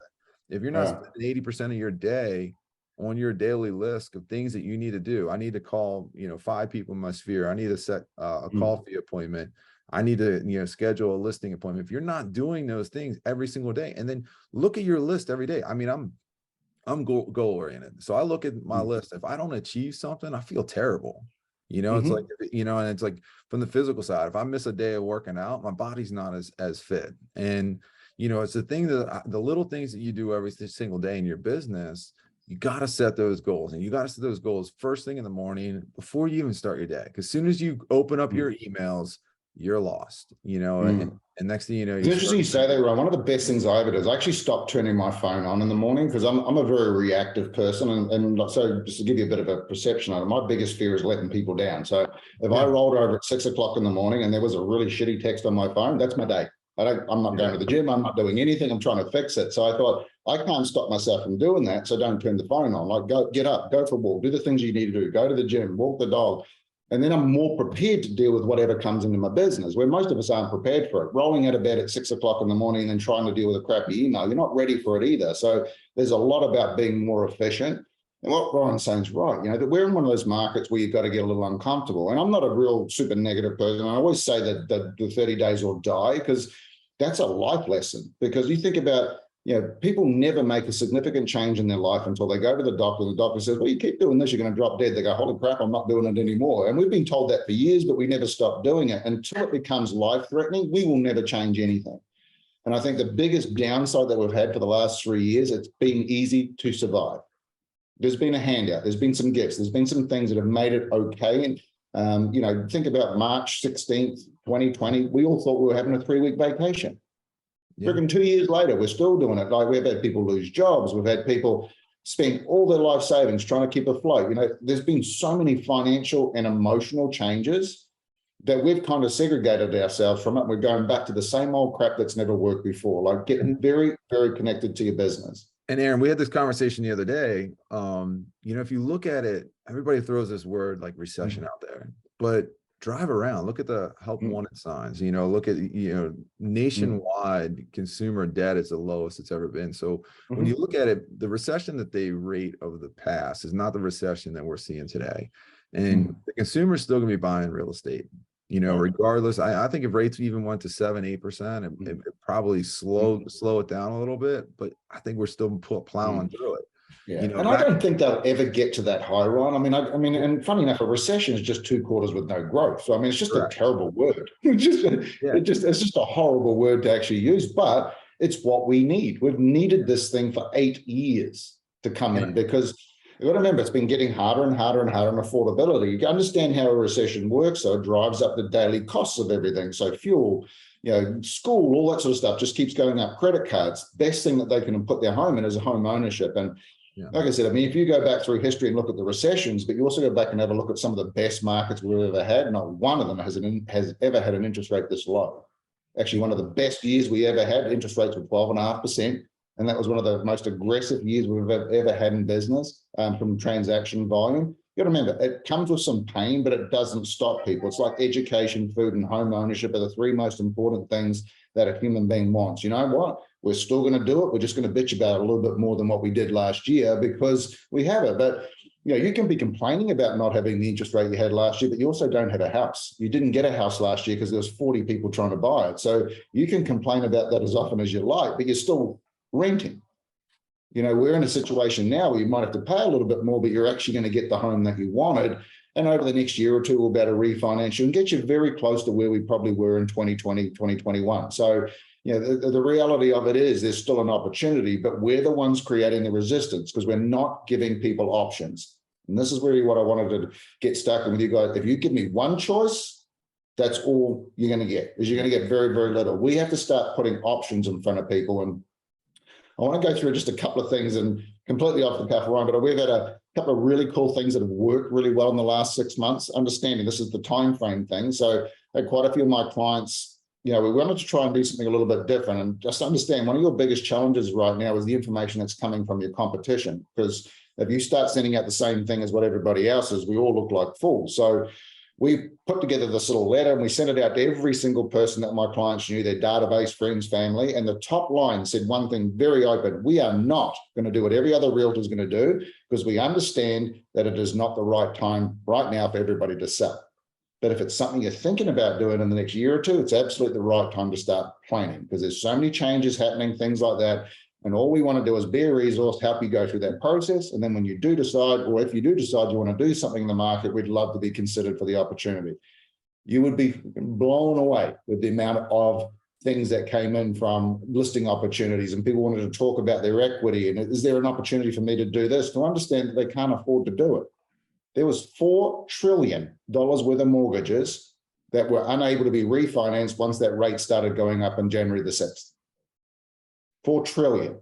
If you're not spending 80% of your day on your daily list of things that you need to do, I need to call, 5 people in my sphere. I need to set a coffee appointment. I need to, schedule a listing appointment. If you're not doing those things every single day, and then look at your list every day. I mean, I'm goal oriented. So I look at my list. If I don't achieve something, I feel terrible. It's and it's from the physical side, if I miss a day of working out, my body's not as fit. And, it's the thing that the little things that you do every single day in your business you got to set those goals, and you got to set those goals first thing in the morning before you even start your day. Because as soon as you open up your emails, you're lost, and next thing you know, It's interesting you say that, Ron. One of the best things I ever do is I actually stop turning my phone on in the morning, because I'm a very reactive person. And so just to give you a bit of a perception on it, my biggest fear is letting people down. So if I rolled over at 6 o'clock in the morning and there was a really shitty text on my phone, that's my day. I'm not going to the gym. I'm not doing anything. I'm trying to fix it. So I thought, I can't stop myself from doing that. So don't turn the phone on. Like, get up, go for a walk, do the things you need to do, go to the gym, walk the dog. And then I'm more prepared to deal with whatever comes into my business, where most of us aren't prepared for it. Rolling out of bed at 6 o'clock in the morning and then trying to deal with a crappy email, you're not ready for it either. So there's a lot about being more efficient. And what Ryan's saying is right, that we're in one of those markets where you've got to get a little uncomfortable. And I'm not a real super negative person. I always say that the 30 days will die, because that's a life lesson. Because you think about, people never make a significant change in their life until they go to the doctor, and the doctor says, well, you keep doing this, you're going to drop dead. They go, holy crap, I'm not doing it anymore. And we've been told that for years, but we never stop doing it. Until it becomes life-threatening, we will never change anything. And I think the biggest downside that we've had for the last 3 years, it's been easy to survive. There's been a handout, there's been some gifts, there's been some things that have made it okay. And, think about March 16th, 2020, we all thought we were having a 3-week vacation. Freaking 2 years later, we're still doing it. Like, we've had people lose jobs. We've had people spend all their life savings trying to keep afloat. There's been so many financial and emotional changes that we've kind of segregated ourselves from it. We're going back to the same old crap that's never worked before, like getting very, very connected to your business. And Aaron, we had this conversation the other day. If you look at it, everybody throws this word like recession out there, but drive around, look at the help wanted signs, look at, nationwide consumer debt is the lowest it's ever been. So when you look at it, the recession that they rate of the past is not the recession that we're seeing today. And the consumer is still gonna be buying real estate, regardless. I think if rates even went to 7-8%, it probably slow it down a little bit, but I think we're still plowing through it. Yeah, and I don't think they'll ever get to that high, Ron. I mean, and funny enough, a recession is just 2 quarters with no growth. So I mean, it's just a terrible word. It's just a horrible word to actually use, but it's what we need. We've needed this thing for 8 years to come in, because you've got to remember, it's been getting harder and harder and harder on affordability. You can understand how a recession works, so it drives up the daily costs of everything. So fuel, school, all that sort of stuff just keeps going up. Credit cards, best thing that they can put their home in is a home ownership. And like I said, I mean, if you go back through history and look at the recessions, but you also go back and have a look at some of the best markets we've ever had, not one of them has ever had an interest rate this low. Actually, one of the best years we ever had, interest rates were 12.5%. And that was one of the most aggressive years we've ever had in business from transaction volume. You got to remember, it comes with some pain, but it doesn't stop people. It's like education, food, and home ownership are the 3 most important things that a human being wants. You know what? We're still going to do it. We're just going to bitch about it a little bit more than what we did last year, because we have it. But you can be complaining about not having the interest rate you had last year, but you also don't have a house. You didn't get a house last year because there was 40 people trying to buy it. So you can complain about that as often as you like, but you're still renting. We're in a situation now where you might have to pay a little bit more, but you're actually going to get the home that you wanted. And over the next year or two, we'll be able to refinance you and get you very close to where we probably were in 2020, 2021. So, the reality of it is there's still an opportunity, but we're the ones creating the resistance because we're not giving people options. And this is really what I wanted to get stuck in with you guys. If you give me one choice, that's all you're going to get, is you're going to get very, very little. We have to start putting options in front of people. And I want to go through just a couple of things, and completely off the cuff, Ryan, but we've had a couple of really cool things that have worked really well in the last 6 months, understanding this is the time frame thing. So I had quite a few of my clients, we wanted to try and do something a little bit different, and just understand one of your biggest challenges right now is the information that's coming from your competition. Because if you start sending out the same thing as what everybody else is, we all look like fools. So we put together this little letter and we sent it out to every single person that my clients knew, their database, friends, family. And the top line said one thing very open: we are not going to do what every other realtor is going to do, because we understand that it is not the right time right now for everybody to sell. But if it's something you're thinking about doing in the next year or two, it's absolutely the right time to start planning, because there's so many changes happening, things like that. And all we want to do is be a resource, help you go through that process. And then when you do decide, or if you do decide you want to do something in the market, we'd love to be considered for the opportunity. You would be blown away with the amount of things that came in from listing opportunities, and people wanted to talk about their equity. And is there an opportunity for me to do this? To understand that they can't afford to do it. There was $4 trillion worth of mortgages that were unable to be refinanced once that rate started going up on January the 6th. 4 trillion.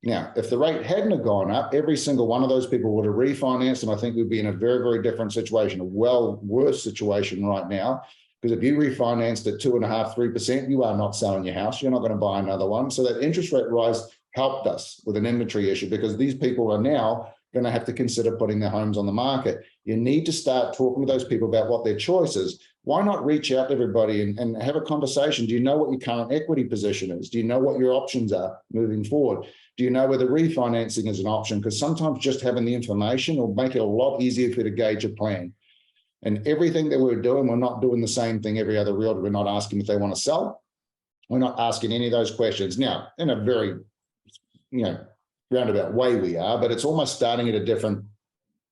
Now, if the rate hadn't have gone up, every single one of those people would have refinanced, and I think we'd be in a very, very different situation, a well worse situation right now. Because if you refinanced at 2.5%, 3%, you are not selling your house. You're not going to buy another one. So that interest rate rise helped us with an inventory issue, because these people are now going to have to consider putting their homes on the market. You need to start talking to those people about what their choice is. Why not reach out to everybody and have a conversation? Do you know what your current equity position is? Do you know what your options are moving forward? Do you know whether refinancing is an option? Because sometimes just having the information will make it a lot easier for you to gauge a plan. And everything that we're doing, we're not doing the same thing every other realtor. We're not asking if they want to sell. We're not asking any of those questions. Now, in a very, roundabout way we are, but it's almost starting at a different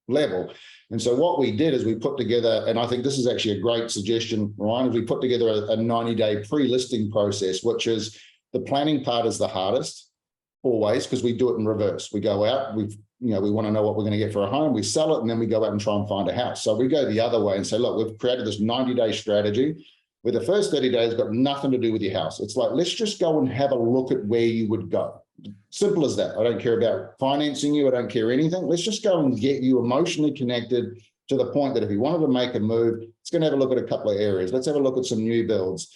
level. And so what we did is we put together, and I think this is actually a great suggestion, Ryan, is we put together a 90-day pre-listing process, which is the planning part is the hardest always, because we do it in reverse. We go out, we want to know what we're going to get for a home, we sell it, and then we go out and try and find a house. So we go the other way and say, look, we've created this 90-day strategy where the first 30 days got nothing to do with your house. It's like, let's just go and have a look at where you would go. Simple as that. I don't care about financing you. I don't care anything. Let's just go and get you emotionally connected to the point that if you wanted to make a move, it's going to have a look at a couple of areas. Let's have a look at some new builds.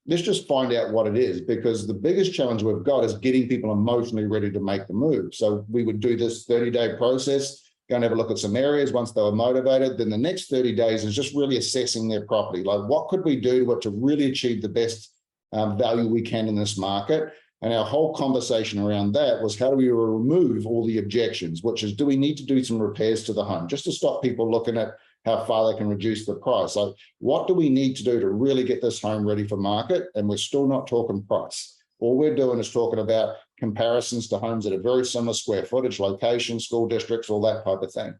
Let's just find out what it is, because the biggest challenge we've got is getting people emotionally ready to make the move. So we would do this 30-day process, go and have a look at some areas. Once they were motivated, then the next 30 days is just really assessing their property. Like, what could we do to really achieve the best value we can in this market? And our whole conversation around that was, how do we remove all the objections, which is, do we need to do some repairs to the home just to stop people looking at how far they can reduce the price? Like, what do we need to do to really get this home ready for market? And we're still not talking price. All we're doing is talking about comparisons to homes that are very similar square footage, location, school districts, all that type of thing.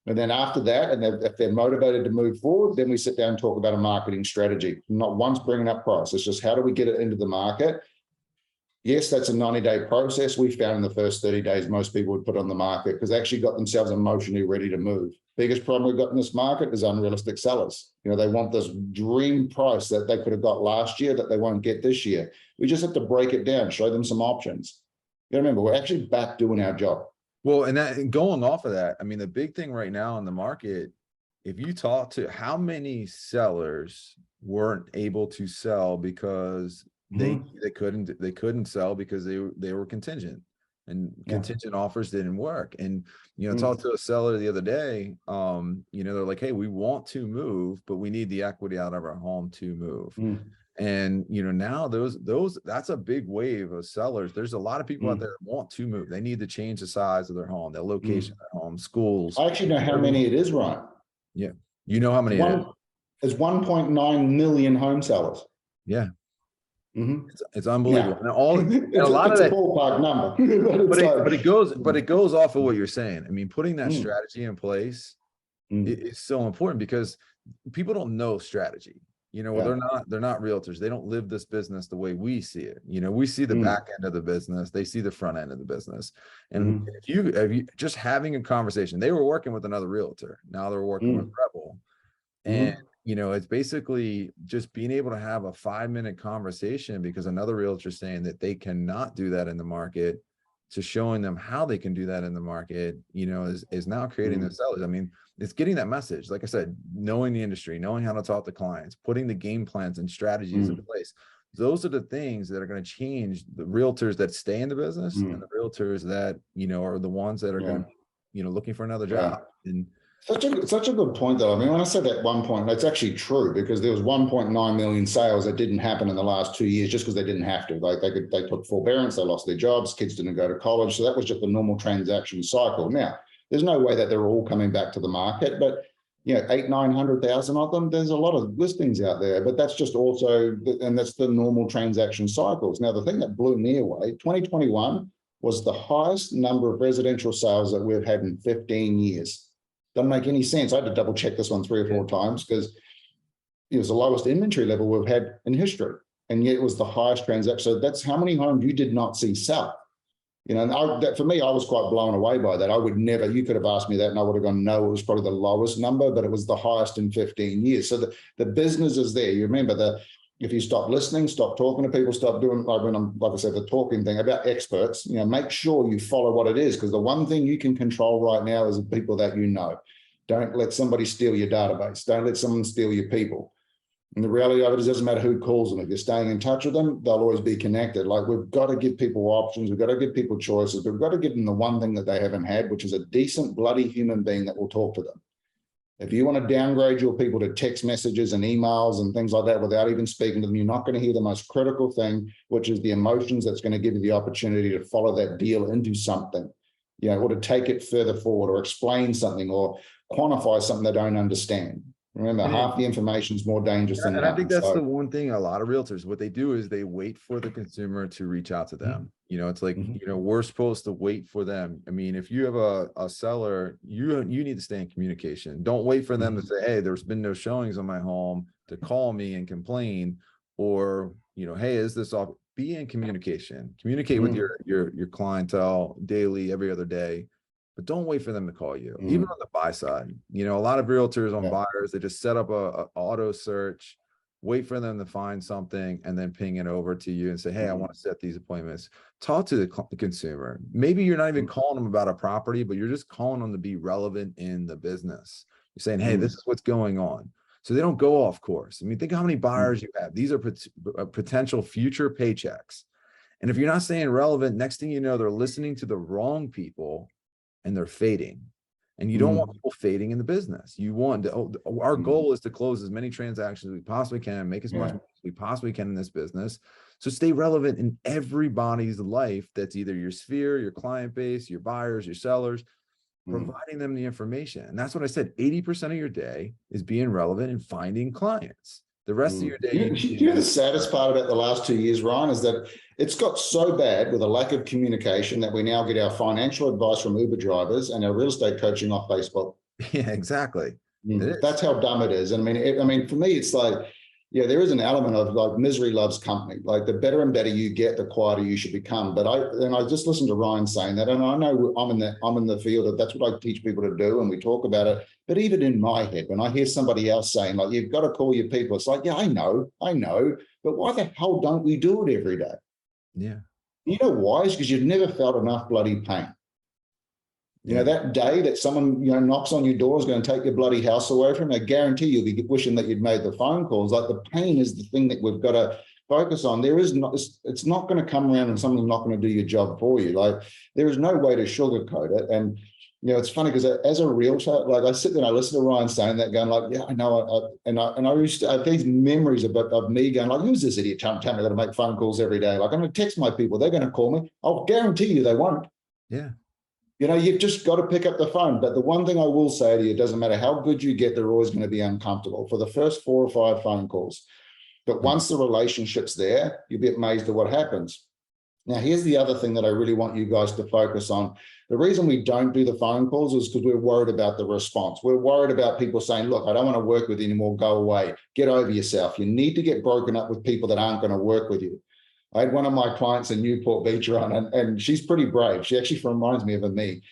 And then after that, and if they're motivated to move forward, then we sit down and talk about a marketing strategy. Not once bringing up price. It's just, how do we get it into the market? Yes, that's a 90-day process. We found in the first 30 days, most people would put on the market because they actually got themselves emotionally ready to move. Biggest problem we've got in this market is unrealistic sellers. They want this dream price that they could have got last year that they won't get this year. We just have to break it down, show them some options. Remember, we're actually back doing our job. Well, and going off of that, I mean, the big thing right now in the market, if you talk to how many sellers weren't able to sell because they couldn't sell because they were contingent, and contingent offers didn't work. And talked to a seller the other day, they're like, hey, we want to move, but we need the equity out of our home to move. And now that's a big wave of sellers. There's a lot of people out there that want to move. They need to change the size of their home, their location, their home, schools. I actually know how many it is, Ryan. Yeah, how many? There's 1.9 million home sellers. Yeah. It's unbelievable. And a lot of that ballpark number, but it goes off of what you're saying. I mean, putting that strategy in place is so important, because people don't know strategy. They're not realtors. They don't live this business the way we see it. We see the back end of the business. They see the front end of the business. And if you just having a conversation, they were working with another realtor. Now they're working with Rebel. And it's basically just being able to have a 5-minute conversation, because another realtor is saying that they cannot do that in the market, to showing them how they can do that in the market, is now creating the sellers. I mean, it's getting that message. Like I said, knowing the industry, knowing how to talk to clients, putting the game plans and strategies in place. Those are the things that are going to change the realtors that stay in the business and the realtors that, are the ones that are going to be, looking for another job. And such a good point, though. I mean, when I said that 1 point, that's actually true, because there was 1.9 million sales that didn't happen in the last 2 years just because they didn't have to. Like they took forbearance, they lost their jobs, kids didn't go to college. So that was just the normal transaction cycle. Now, there's no way that they're all coming back to the market, but 800,000-900,000 of them, there's a lot of listings out there, but that's just also, and that's the normal transaction cycles. Now, the thing that blew me away, 2021 was the highest number of residential sales that we've had in 15 years. Doesn't make any sense. I had to double check this one 3 or 4 times, because it was the lowest inventory level we've had in history. and yet it was the highest transaction. So that's how many homes you did not see sell. You know, and for me, I was quite blown away by that. I would never, you could have asked me that and I would have gone, no, it was probably the lowest number, but it was the highest in 15 years. So the business is there. You remember if you stop listening, stop talking to people, stop doing, like when I'm, like I said, the talking thing about experts, you know, make sure you follow what it is, because the one thing you can control right now is the people that you know. Don't let somebody steal your database. Don't let someone steal your people. And the reality of it is, it doesn't matter who calls them. If you're staying in touch with them, they'll always be connected. Like, we've got to give people options. We've got to give people choices. We've got to give them the one thing that they haven't had, which is a decent, bloody human being that will talk to them. If you want to downgrade your people to text messages and emails and things like that without even speaking to them, you're not going to hear the most critical thing, which is the emotions that's going to give you the opportunity to follow that deal into something, you know, or to take it further forward, or explain something, or quantify something they don't understand. Remember, half the information is more dangerous than And I think none. that's So, the one thing a lot of realtors, what they do is they wait for the consumer to reach out to them. You know, it's like, you know, we're supposed to wait for them. I mean, if you have a seller, you need to stay in communication. Don't wait for them to say, hey, there's been no showings on my home, to call me and complain, or, you know, hey, is this off? Be in communication. Communicate with your clientele daily, every other day. But don't wait for them to call you, even on the buy side. You know, a lot of realtors on buyers, they just set up a auto search, wait for them to find something, and then ping it over to you and say, hey, I want to set these appointments. Talk to the consumer. Maybe you're not even calling them about a property, but you're just calling them to be relevant in the business. You're saying, hey, this is what's going on. So they don't go off course. I mean, think how many buyers you have. These are potential future paychecks. And if you're not staying relevant, next thing you know, they're listening to the wrong people and they're fading. And you don't want people fading in the business. You want to, our goal is to close as many transactions as we possibly can, make as much money as we possibly can in this business. So stay relevant in everybody's life. That's either your sphere, your client base, your buyers, your sellers, providing them the information. And that's what I said, 80% of your day is being relevant and finding clients. The rest of your day, you know, the saddest part about the last 2 years, Ryan, is that it's got so bad with a lack of communication that we now get our financial advice from Uber drivers and our real estate coaching off Facebook. Yeah, exactly. That's how dumb it is. I mean, for me, it's like, yeah, there is an element of like misery loves company. Like the better and better you get, the quieter you should become. But I just listened to Ryan saying that, and I know I'm in the field of that's what I teach people to do, and we talk about it. But even in my head, when I hear somebody else saying like, you've got to call your people, it's like, yeah, I know, but why the hell don't we do it every day? Yeah. You know why? It's because you've never felt enough bloody pain. You know, that day that someone, you know, knocks on your door is going to take your bloody house away from you, I guarantee you'll be wishing that you'd made the phone calls. Like the pain is the thing that we've got to focus on. There is not, it's not going to come around and someone's not going to do your job for you. Like there is no way to sugarcoat it. And, you know, it's funny because as a realtor, like I sit there and I listen to Ryan saying that, going like, yeah, I know. And I used to have these memories of me going like, who's this idiot telling me I got to make phone calls every day? Like I'm going to text my people. They're going to call me. I'll guarantee you they won't. Yeah. You know, you've just got to pick up the phone. But the one thing I will say to you, it doesn't matter how good you get, they're always going to be uncomfortable for the first 4 or 5 phone calls. But once the relationship's there, you'll be amazed at what happens. Now, here's the other thing that I really want you guys to focus on. The reason we don't do the phone calls is because we're worried about the response. We're worried about people saying, look, I don't want to work with you anymore. Go away. Get over yourself. You need to get broken up with people that aren't going to work with you. I had one of my clients in Newport Beach run, and she's pretty brave. She actually reminds me of me.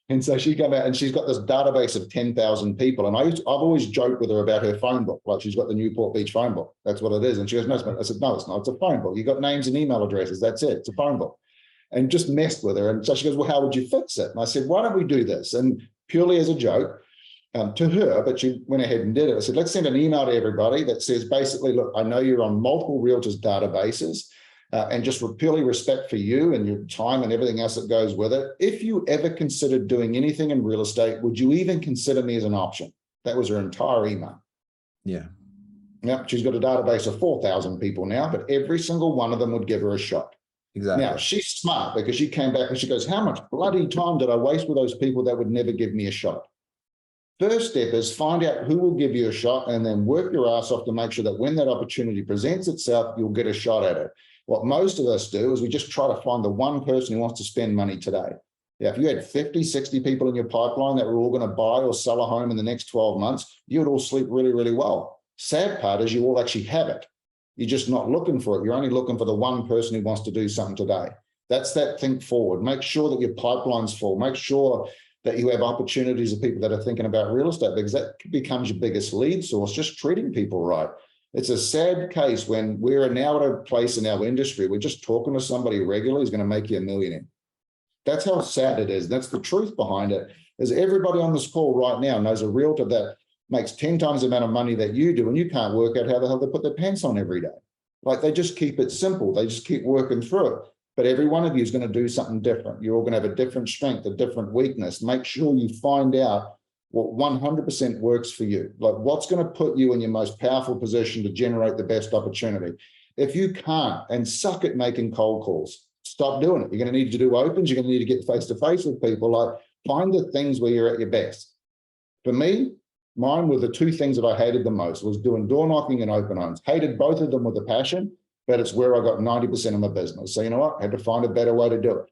And so she came out and she's got this database of 10,000 people. And I've always joked with her about her phone book. Like she's got the Newport Beach phone book. That's what it is. And she goes, no, I said, no, it's not. It's a phone book. You got names and email addresses. That's it. It's a phone book. And just messed with her. And so she goes, well, how would you fix it? And I said, why don't we do this? And purely as a joke to her, but she went ahead and did it. I said, let's send an email to everybody that says basically, look, I know you're on multiple realtors databases. And just purely respect for you and your time and everything else that goes with it. If you ever considered doing anything in real estate, would you even consider me as an option? That was her entire email. Yeah. Yeah. She's got a database of 4,000 people now, but every single one of them would give her a shot. Exactly. Now, she's smart because she came back and she goes, how much bloody time did I waste with those people that would never give me a shot? First step is find out who will give you a shot and then work your ass off to make sure that when that opportunity presents itself, you'll get a shot at it. What most of us do is we just try to find the one person who wants to spend money today. Yeah, if you had 50, 60 people in your pipeline that were all going to buy or sell a home in the next 12 months, you would all sleep really, really well. Sad part is you all actually have it. You're just not looking for it. You're only looking for the one person who wants to do something today. That's that think forward. Make sure that your pipeline's full. Make sure that you have opportunities of people that are thinking about real estate, because that becomes your biggest lead source, just treating people right. It's a sad case when we're now at a place in our industry, we're just talking to somebody regularly who's going to make you a millionaire. That's how sad it is. That's the truth behind it, is everybody on this call right now knows a realtor that makes 10 times the amount of money that you do, and you can't work out how the hell they put their pants on every day. Like, they just keep it simple. They just keep working through it. But every one of you is going to do something different. You're all going to have a different strength, a different weakness. Make sure you find out what 100% works for you. Like, what's going to put you in your most powerful position to generate the best opportunity. If you can't, and suck at making cold calls, stop doing it. You're going to need to do opens. You're going to need to get face-to-face with people. Like, find the things where you're at your best. For me, mine were the two things that I hated the most, was doing door knocking and open homes. Hated both of them with a passion, but it's where I got 90% of my business. So you know what? I had to find a better way to do it.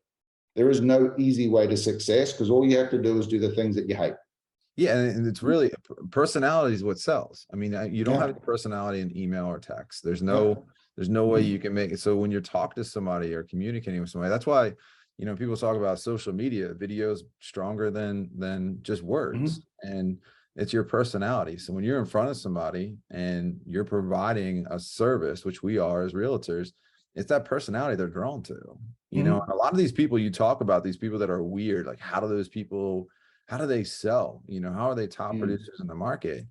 There is no easy way to success, because all you have to do is do the things that you hate. Yeah, and it's really, personality is what sells. I mean, you don't have a personality in email or text. There's no way you can make it. So when you're talking to somebody or communicating with somebody, that's why, you know, people talk about social media, videos stronger than just words. And it's your personality. So when you're in front of somebody and you're providing a service, which we are as realtors, it's that personality they're drawn to. You know, and a lot of these people you talk about, these people that are weird, like, how do those people, how do they sell? You know, how are they top producers in the market?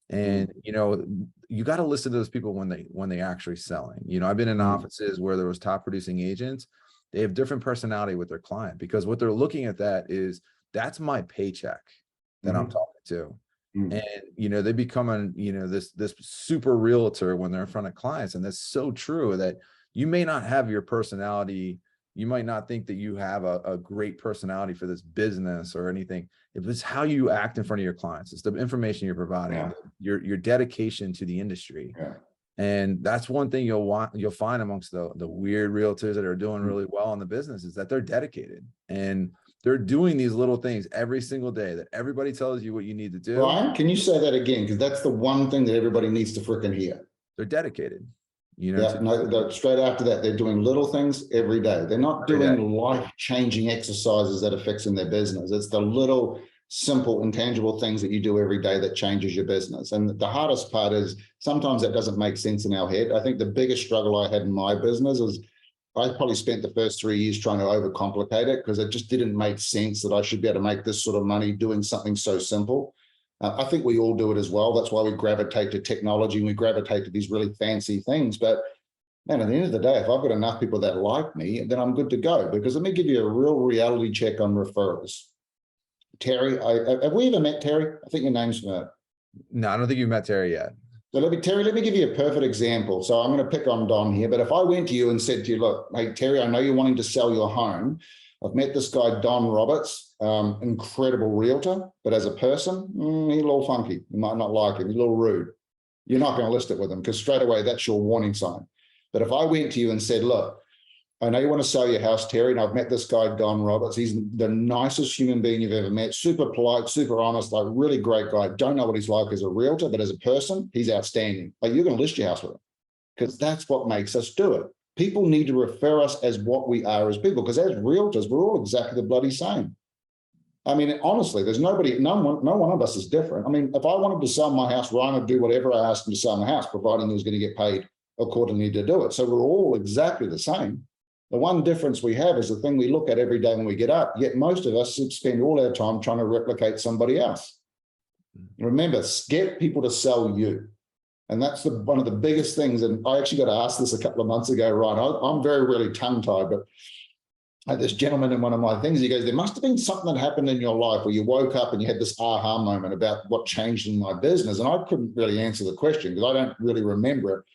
And, you know, you got to listen to those people when they actually selling. You know, I've been in offices where there was top producing agents. They have different personality with their client, because what they're looking at, that is, that's my paycheck that I'm talking to. And, you know, they become you know, this super realtor when they're in front of clients. And that's so true, that you may not have your personality. You might not think that you have a great personality for this business or anything. If it's how you act in front of your clients, it's the information you're providing, your dedication to the industry. And that's one thing you'll find amongst the weird realtors that are doing really well in the business, is that they're dedicated and they're doing these little things every single day that everybody tells you what you need to do. Ryan, can you say that again? Because that's the one thing that everybody needs to freaking hear. They're dedicated. You know, no, straight after that, they're doing little things every day. They're not doing life-changing exercises that are fixing their business. It's the little, simple, intangible things that you do every day that changes your business. And the hardest part is sometimes that doesn't make sense in our head. I think the biggest struggle I had in my business is I probably spent the first 3 years trying to overcomplicate it, because it just didn't make sense that I should be able to make this sort of money doing something so simple. I think we all do it as well. That's why we gravitate to technology and we gravitate to these really fancy things. But man, at the end of the day, if I've got enough people that like me, then I'm good to go. Because let me give you a real reality check on referrals. Terry, have we ever met Terry? I think your name's familiar. No, I don't think you've met Terry yet. So Terry, let me give you a perfect example. So I'm going to pick on Don here, but if I went to you and said to you, look, hey, Terry, I know you're wanting to sell your home. I've met this guy, Don Roberts, incredible realtor, but as a person, he's a little funky. You might not like him. He's a little rude. You're not going to list it with him, because straight away, that's your warning sign. But if I went to you and said, look, I know you want to sell your house, Terry, and I've met this guy, Don Roberts. He's the nicest human being you've ever met. Super polite, super honest, like really great guy. Don't know what he's like as a realtor, but as a person, he's outstanding. Like, you're going to list your house with him, because that's what makes us do it. People need to refer us as what we are as people, because as realtors, we're all exactly the bloody same. I mean, honestly, there's no one of us is different. I mean, if I wanted to sell my house, Ryan would do whatever I asked him to sell my house, providing he was going to get paid accordingly to do it. So we're all exactly the same. The one difference we have is the thing we look at every day when we get up, yet most of us spend all our time trying to replicate somebody else. Remember, get people to sell you. And that's one of the biggest things. And I actually got asked this a couple of months ago, Ryan. I'm very, really tongue-tied, but I had this gentleman in one of my things. He goes, there must have been something that happened in your life where you woke up and you had this aha moment about what changed in my business. And I couldn't really answer the question because I don't really remember it.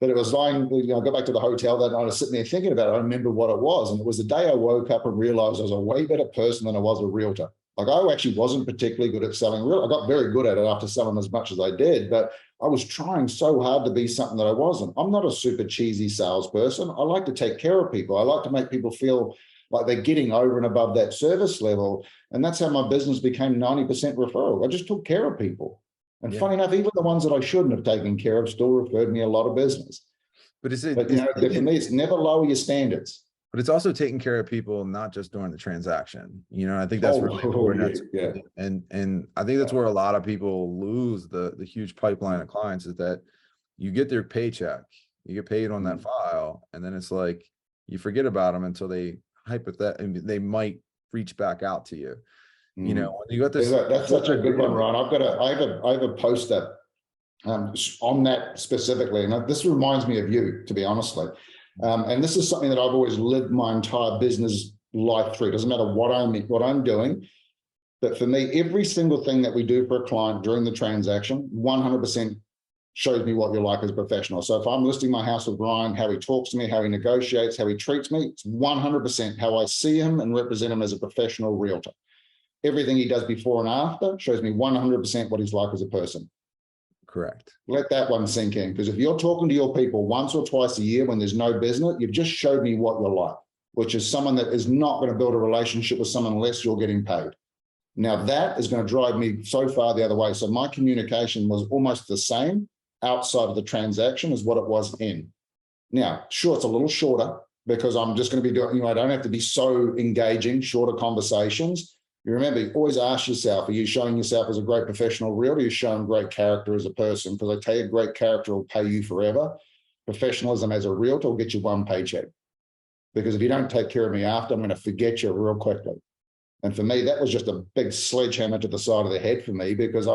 But it was lying, you know, I got back to the hotel that night, I was sitting there thinking about it. I remember what it was. And it was the day I woke up and realized I was a way better person than I was a realtor. Like, I actually wasn't particularly good at selling real. I got very good at it after selling as much as I did, but I was trying so hard to be something that I wasn't. I'm not a super cheesy salesperson. I like to take care of people. I like to make people feel like they're getting over and above that service level. And that's how my business became 90% referral. I just took care of people. And funny enough, even the ones that I shouldn't have taken care of still referred me a lot of business. But But, you know, for me, it's never lower your standards. but it's also taking care of people, not just during the transaction. You know, I think that's really Oh, important. yeah. And I think that's where a lot of people lose the huge pipeline of clients, is that you get their paycheck, you get paid on that file, and then it's like you forget about them until they they might reach back out to you. You know, when you got this, That's such a good one, Ryan. I have a poster on that specifically, and this reminds me of you, to be honestly. And this is something that I've always lived my entire business life through. It doesn't matter what I'm doing, but for me, every single thing that we do for a client during the transaction, 100% shows me what you're like as a professional. So if I'm listing my house with Ryan, how he talks to me, how he negotiates, how he treats me, it's 100% how I see him and represent him as a professional realtor. Everything he does before and after shows me 100% what he's like as a person. correct. Let that one sink in, because if you're talking to your people once or twice a year when there's no business, you've just showed me what you're like, which is someone that is not going to build a relationship with someone unless you're getting paid. Now that is going to drive me so far the other way. So my communication was almost the same outside of the transaction as what it was in. Now, sure, it's a little shorter because I'm just going to be doing, you know, I don't have to be so engaging, shorter conversations. You remember, you always ask yourself, are you showing yourself as a great professional realtor? You're showing great character as a person, because I tell you, great character will pay you forever. Professionalism as a realtor will get you one paycheck. Because if you don't take care of me after, I'm going to forget you real quickly. And for me, that was just a big sledgehammer to the side of the head for me, because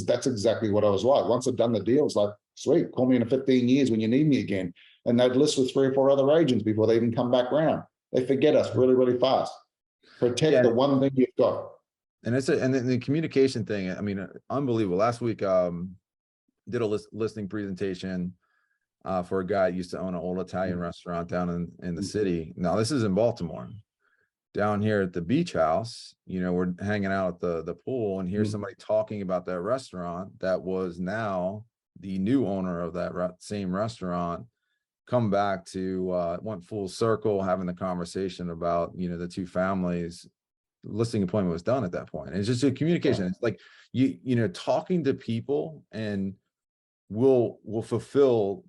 that's exactly what I was like. Once I'd done the deal, it's like, sweet, call me in 15 years when you need me again. And they'd list with 3 or 4 other agents before they even come back around. They forget us really, really fast. Protect the one thing you've got. And and the communication thing, I mean, unbelievable. Last week, did a listing presentation for a guy who used to own an old Italian restaurant down in the city. Now this is in Baltimore. Down here at the beach house, you know, we're hanging out at the pool, and here's somebody talking about that restaurant that was now the new owner of that same restaurant, come back to went full circle, having the conversation about, you know, the two families. Listing appointment was done at that point. And it's just a communication. It's like you know, talking to people and will fulfill.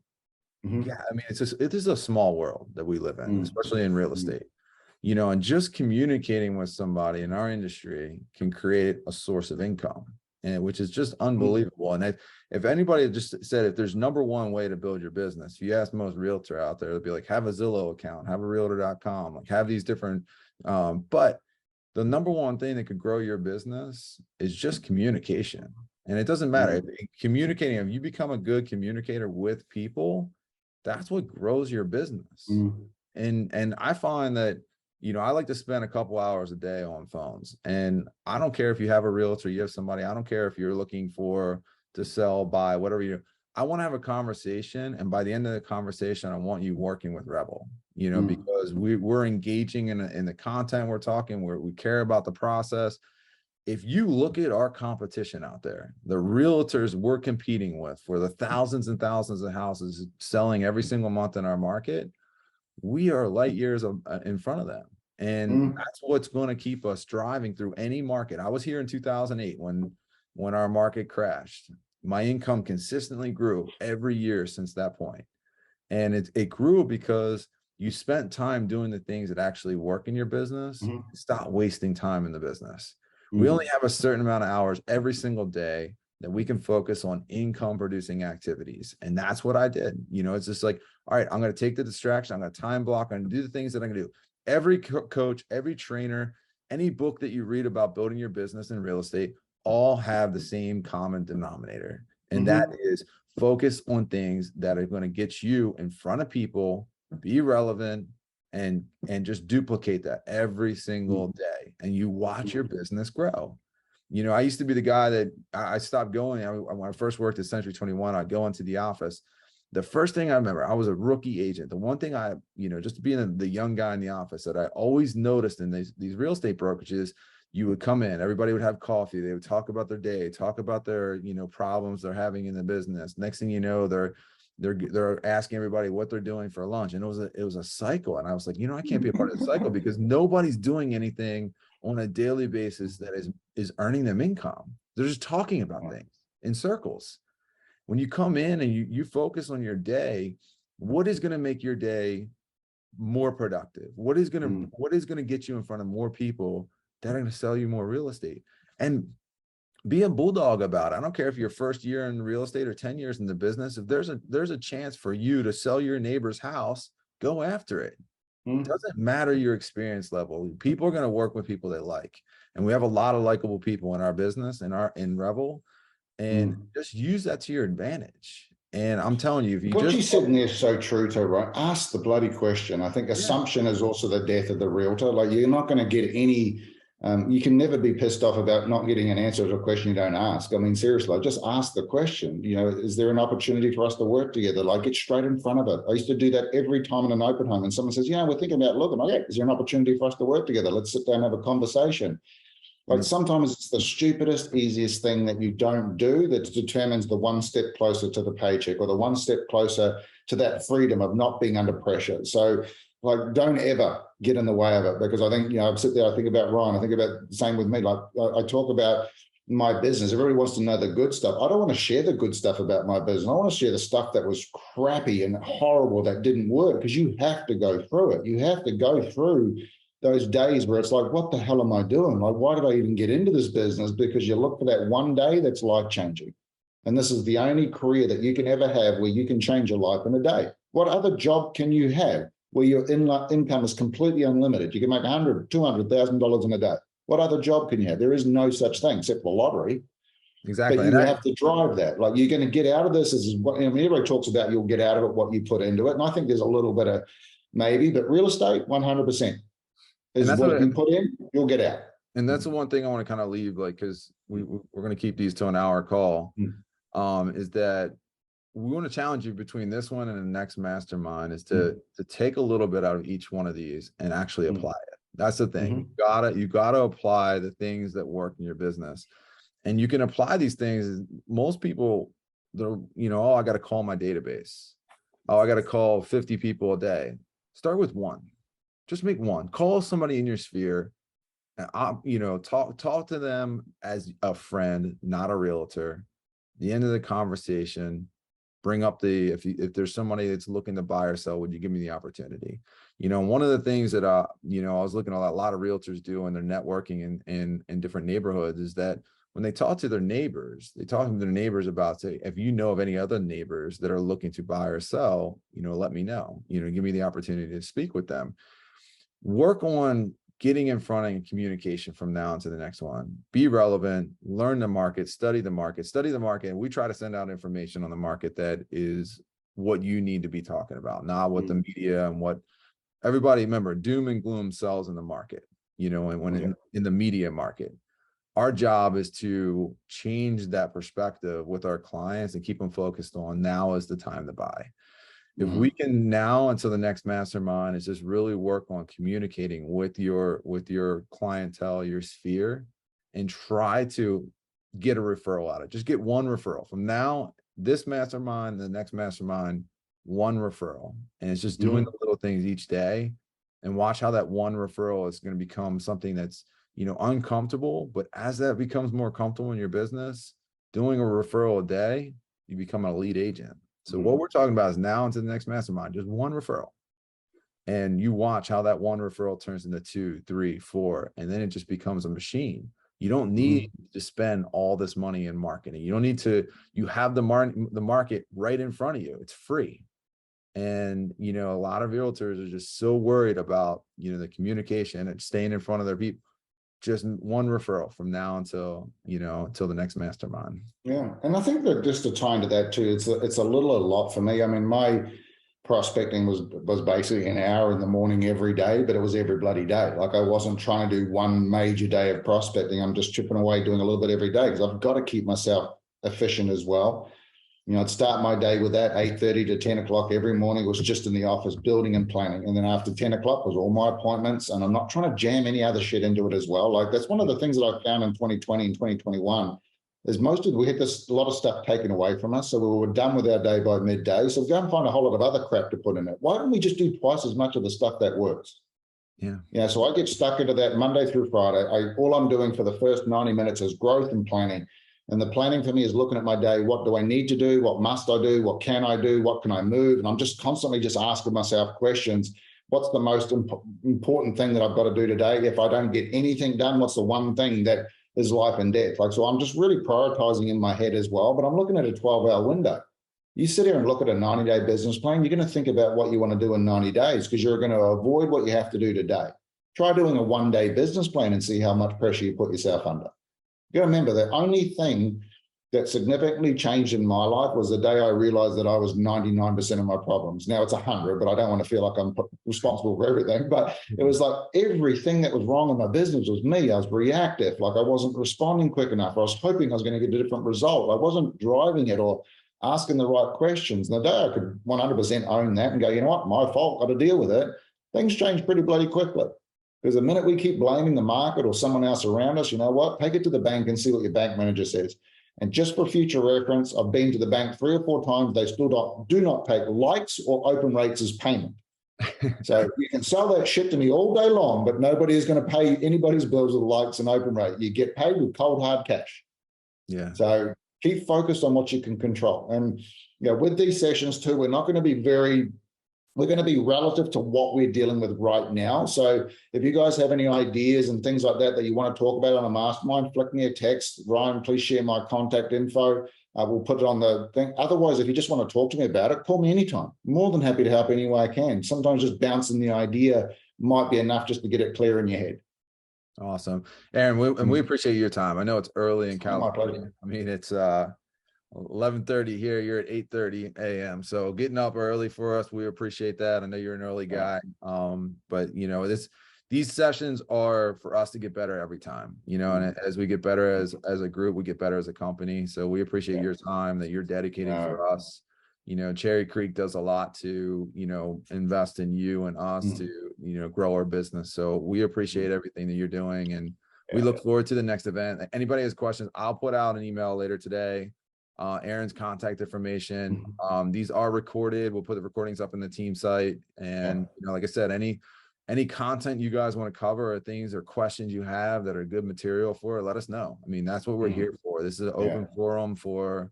Yeah, I mean, it is a small world that we live in, especially in real estate. You know, and just communicating with somebody in our industry can create a source of income, and which is just unbelievable. And if anybody just said, if there's number one way to build your business, if you ask most realtor out there, it'd be like, have a Zillow account, have a realtor.com, like have these different, but the number one thing that could grow your business is just communication. And it doesn't matter communicating. If you become a good communicator with people, that's what grows your business. And I find that, you know, I like to spend a couple hours a day on phones, and I don't care if you have a realtor, you have somebody, I don't care if you're looking to sell, buy, whatever you do. I want to have a conversation. And by the end of the conversation, I want you working with Rebel, you know, because we're engaging in the content we're talking, we care about the process. If you look at our competition out there, the realtors we're competing with for the thousands and thousands of houses selling every single month in our market, we are light years in front of them. And that's what's going to keep us driving through any market. I was here in 2008 when our market crashed. My income consistently grew every year since that point. And it grew because you spent time doing the things that actually work in your business. Stop wasting time in the business. We only have a certain amount of hours every single day that we can focus on income producing activities. And that's what I did. You know, it's just like, all right, I'm going to take the distraction. I'm going to time block. I'm going to do the things that I'm going to do. Every coach, every trainer, any book that you read about building your business in real estate, all have the same common denominator. And that is focus on things that are going to get you in front of people, be relevant, and just duplicate that every single day. And you watch your business grow. You know, I used to be the guy that I stopped going. When I first worked at Century 21, I'd go into the office. The first thing I remember, I was a rookie agent. The one thing just being the young guy in the office that I always noticed in these real estate brokerages, you would come in, everybody would have coffee. They would talk about their day, talk about their, you know, problems they're having in the business. Next thing you know, they're asking everybody what they're doing for lunch. And it was a cycle. And I was like, you know, I can't be a part of the cycle because nobody's doing anything on a daily basis that is earning them income. They're just talking about things in circles. When you come in and you focus on your day, what is going to make your day more productive? What is going to get you in front of more people that are going to sell you more real estate? And be a bulldog about it. I don't care if you're first year in real estate or 10 years in the business. If there's a chance for you to sell your neighbor's house, go after it. It doesn't matter your experience level. People are going to work with people they like. And we have a lot of likable people in our business and in Revel, and just use that to your advantage. And I'm telling you, if you what you said in there is so true, too, right? Ask the bloody question. I think assumption is also the death of the realtor. Like, you're not going to get any, you can never be pissed off about not getting an answer to a question you don't ask. I mean, seriously, just ask the question. You know, is there an opportunity for us to work together? Like, get straight in front of it. I used to do that every time in an open home, and someone says, yeah, we're thinking about looking. Like, yeah, is there an opportunity for us to work together? Let's sit down and have a conversation. Like, sometimes it's the stupidest, easiest thing that you don't do that determines the one step closer to the paycheck, or the one step closer to that freedom of not being under pressure. So, like, don't ever get in the way of it, because I think, you know, I sit there, I think about Ryan, I think about the same with me. Like, I talk about my business. Everybody wants to know the good stuff. I don't want to share the good stuff about my business. I want to share the stuff that was crappy and horrible that didn't work, because you have to go through it. You have to go through those days where it's like, what the hell am I doing? Like, why did I even get into this business? Because you look for that one day that's life-changing. And this is the only career that you can ever have where you can change your life in a day. What other job can you have where your income is completely unlimited? You can make $100,000, $200,000 in a day. What other job can you have? There is no such thing except for lottery. Exactly. But you have to drive that. Like, you're going to get out of this. Is what, I mean, everybody talks about you'll get out of it what you put into it. And I think there's a little bit of maybe, but real estate, 100%. Is what you put in, you'll get out. And that's the one thing I want to kind of leave, like, because we're going to keep these to an hour call, is that we want to challenge you between this one and the next mastermind is to take a little bit out of each one of these and actually apply it. That's the thing. You gotta apply the things that work in your business. And you can apply these things. Most people, they're, you know, oh, I got to call my database. Oh, I got to call 50 people a day. Start with one. Just make one. Call somebody in your sphere, and you know, talk to them as a friend, not a realtor. At the end of the conversation, bring up the if there's somebody that's looking to buy or sell, would you give me the opportunity? You know, one of the things that you know, I was looking at a lot of realtors do in their networking in different neighborhoods is that when they talk to their neighbors, they talk to their neighbors about, say, if you know of any other neighbors that are looking to buy or sell, you know, let me know. You know, give me the opportunity to speak with them. Work on getting in front of communication from now into the next one. Be relevant, learn the market, study the market. And we try to send out information on the market that is what you need to be talking about, not what the media and what everybody, remember, doom and gloom sells in the market, you know, and when in the media market. Our job is to change that perspective with our clients and keep them focused on now is the time to buy. If we can now until the next mastermind is just really work on communicating with your clientele, your sphere, and try to get a referral out of it. Just get one referral from now, this mastermind, the next mastermind, one referral. And it's just doing the little things each day, and watch how that one referral is going to become something that's, you know, uncomfortable. But as that becomes more comfortable in your business, doing a referral a day, you become an elite agent. So what we're talking about is now into the next mastermind, just one referral. And you watch how that one referral turns into 2, 3, 4, and then it just becomes a machine. You don't need to spend all this money in marketing. You don't need to, you have the market right in front of you. It's free. And, you know, a lot of realtors are just so worried about, you know, the communication and staying in front of their people. Just one referral from now until, you know, until the next mastermind. Yeah. And I think that just to tie into that too, it's a lot for me. I mean, my prospecting was basically an hour in the morning every day, but it was every bloody day. Like, I wasn't trying to do one major day of prospecting. I'm just chipping away, doing a little bit every day, because I've got to keep myself efficient as well. You know, I'd start my day with that 8:30 to 10 o'clock every morning was just in the office building and planning. And then after 10 o'clock was all my appointments. And I'm not trying to jam any other shit into it as well. Like, that's one of the things that I found in 2020 and 2021 is we had a lot of stuff taken away from us. So we were done with our day by midday. So go and find a whole lot of other crap to put in it. Why don't we just do twice as much of the stuff that works? Yeah. So I get stuck into that Monday through Friday. All I'm doing for the first 90 minutes is growth and planning. And the planning for me is looking at my day. What do I need to do? What must I do? What can I do? What can I move? And I'm just constantly just asking myself questions. What's the most important thing that I've got to do today? If I don't get anything done, what's the one thing that is life and death? Like, so I'm just really prioritizing in my head as well, but I'm looking at a 12-hour window. You sit here and look at a 90-day business plan, you're going to think about what you want to do in 90 days because you're going to avoid what you have to do today. Try doing a one-day business plan and see how much pressure you put yourself under. You got to remember, the only thing that significantly changed in my life was the day I realized that I was 99% of my problems. Now it's 100, but I don't want to feel like I'm responsible for everything. But it was like everything that was wrong in my business was me. I was reactive. Like I wasn't responding quick enough. I was hoping I was going to get a different result. I wasn't driving it or asking the right questions. And the day I could 100% own that and go, you know what, my fault, got to deal with it. Things change pretty bloody quickly. Because the minute we keep blaming the market or someone else around us, you know what, take it to the bank and see what your bank manager says. And just for future reference, I've been to the bank 3 or 4 times. They still do not take likes or open rates as payment. So you can sell that shit to me all day long, but nobody is going to pay anybody's bills with likes and open rate. You get paid with cold hard cash. Yeah. So keep focused on what you can control. And with these sessions too, we're not going to be we're going to be relative to what we're dealing with right now. So if you guys have any ideas and things like that you want to talk about on a mastermind, flick me a text. Ryan, please share my contact info. We'll put it on the thing. Otherwise, if you just want to talk to me about it, call me anytime. More than happy to help any way I can. Sometimes just bouncing the idea might be enough just to get it clear in your head. Awesome. Aaron, we appreciate your time. I know it's early in California. My pleasure. I mean, it's 11:30 here, you're at 8:30 a.m. So getting up early for us, we appreciate that. I know you're an early guy. But these sessions are for us to get better every time, and as we get better as a group, we get better as a company. So we appreciate your time that you're dedicating for us. Cherry Creek does a lot to, invest in you and us to, grow our business. So we appreciate everything that you're doing. And we look forward to the next event. Anybody has questions, I'll put out an email later today. Aaron's contact information. These are recorded. We'll put the recordings up in the team site. And like I said, any content you guys want to cover or things or questions you have that are good material for it, let us know. I mean, that's what we're here for. This is an open forum for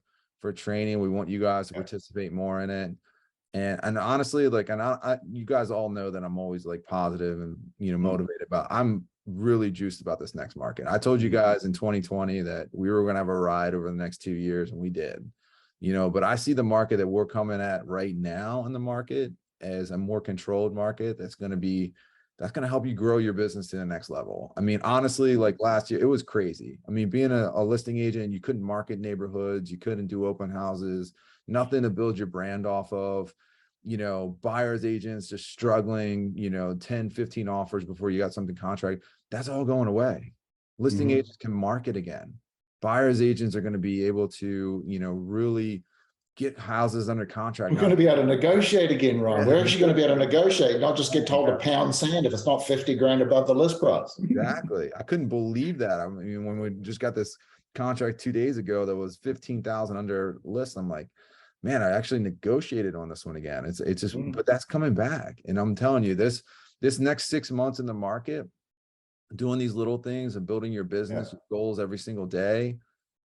training. We want you guys to participate more in it. And honestly, you guys all know that I'm always positive and motivated, but I'm really juiced about this next market. I told you guys in 2020 that we were going to have a ride over the next 2 years, and we did. But I see the market that we're coming at right now in the market as a more controlled market that's going to help you grow your business to the next level. I mean, honestly, last year, it was crazy. I mean, being a listing agent, you couldn't market neighborhoods, you couldn't do open houses, nothing to build your brand off of. Buyers agents just struggling, 10, 15 offers before you got something contract. That's all going away. Listing agents can market again. Buyers agents are going to be able to, really get houses under contract. We're going to be able to negotiate again, Ryan. We're actually going to be able to negotiate, not just get told to pound sand if it's not 50 grand above the list price. Exactly. I couldn't believe that. I mean, when we just got this contract 2 days ago that was 15,000 under list, I'm like, man, I actually negotiated on this one again. It's just, but that's coming back. And I'm telling you, this next 6 months in the market, doing these little things and building your business goals every single day,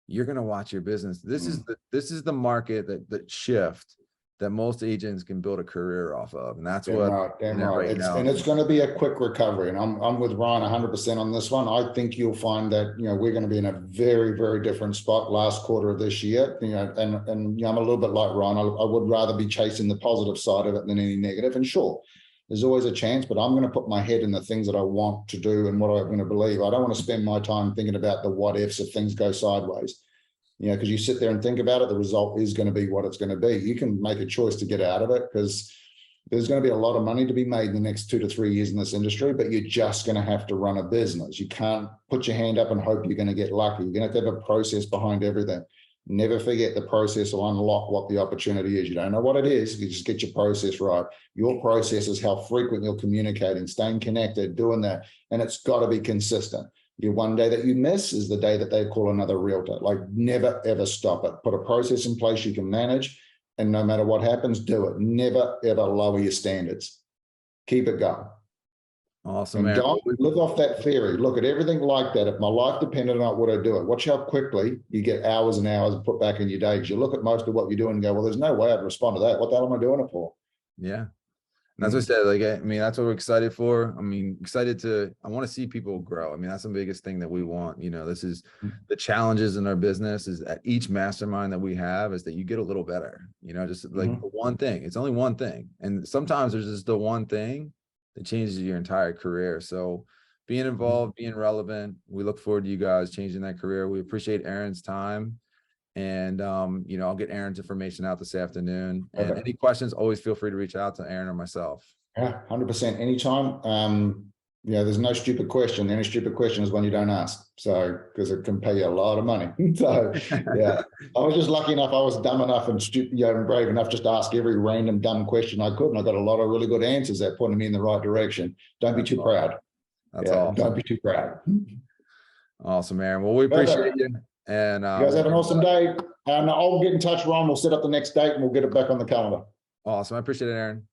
you're going to watch your business. This is the market that shift that most agents can build a career off of. And that's damn right. And it's going to be a quick recovery. And I'm with Ryan 100% on this one. I think you'll find that, we're going to be in a very, very different spot last quarter of this year. And I'm a little bit like Ryan. I would rather be chasing the positive side of it than any negative. And sure, there's always a chance, but I'm going to put my head in the things that I want to do and what I'm going to believe. I don't want to spend my time thinking about the what ifs if things go sideways. Because you sit there and think about it, the result is going to be what it's going to be. You can make a choice to get out of it because there's going to be a lot of money to be made in the next 2 to 3 years in this industry, but you're just going to have to run a business. You can't put your hand up and hope you're going to get lucky. You're going to have a process behind everything. Never forget the process will unlock what the opportunity is. You don't know what it is. You just get your process right. Your process is how frequent you're communicating, staying connected, doing that. And it's got to be consistent. Your one day that you miss is the day that they call another realtor. Never, ever stop it. Put a process in place you can manage, and no matter what happens, do it. Never, ever lower your standards. Keep it going. Awesome, And Aaron. don't live off that theory. Look at everything like that. If my life depended on it, would I do it? Watch how quickly you get hours and hours put back in your day. Because you look at most of what you're doing and go, well, there's no way I'd respond to that. What the hell am I doing it for? Yeah. And that's what I said. Like, I mean, that's what we're excited for. I mean, I want to see people grow. I mean, that's the biggest thing that we want. You know, this is the challenges in our business is at each mastermind that we have is that you get a little better, you know, just like one thing. It's only one thing. And sometimes there's just the one thing that changes your entire career. So being involved, being relevant, we look forward to you guys changing that career. We appreciate Aaron's time. And, you know, I'll get Aaron's information out this afternoon. And Okay. any questions, always feel free to reach out to Aaron or myself. Yeah, 100% anytime. Yeah, there's no stupid question. The only stupid question is one you don't ask. So, because it can pay you a lot of money. So, yeah, I was just lucky enough. I was dumb enough and stupid, and brave enough just to ask every random dumb question I could. And I got a lot of really good answers that pointed me in the right direction. Don't be too proud. That's awesome. Don't be too proud. Awesome, Aaron. Well, we appreciate you. And you guys have an awesome day. And I'll get in touch, Ron. We'll set up the next date and we'll get it back on the calendar. Awesome. I appreciate it, Aaron.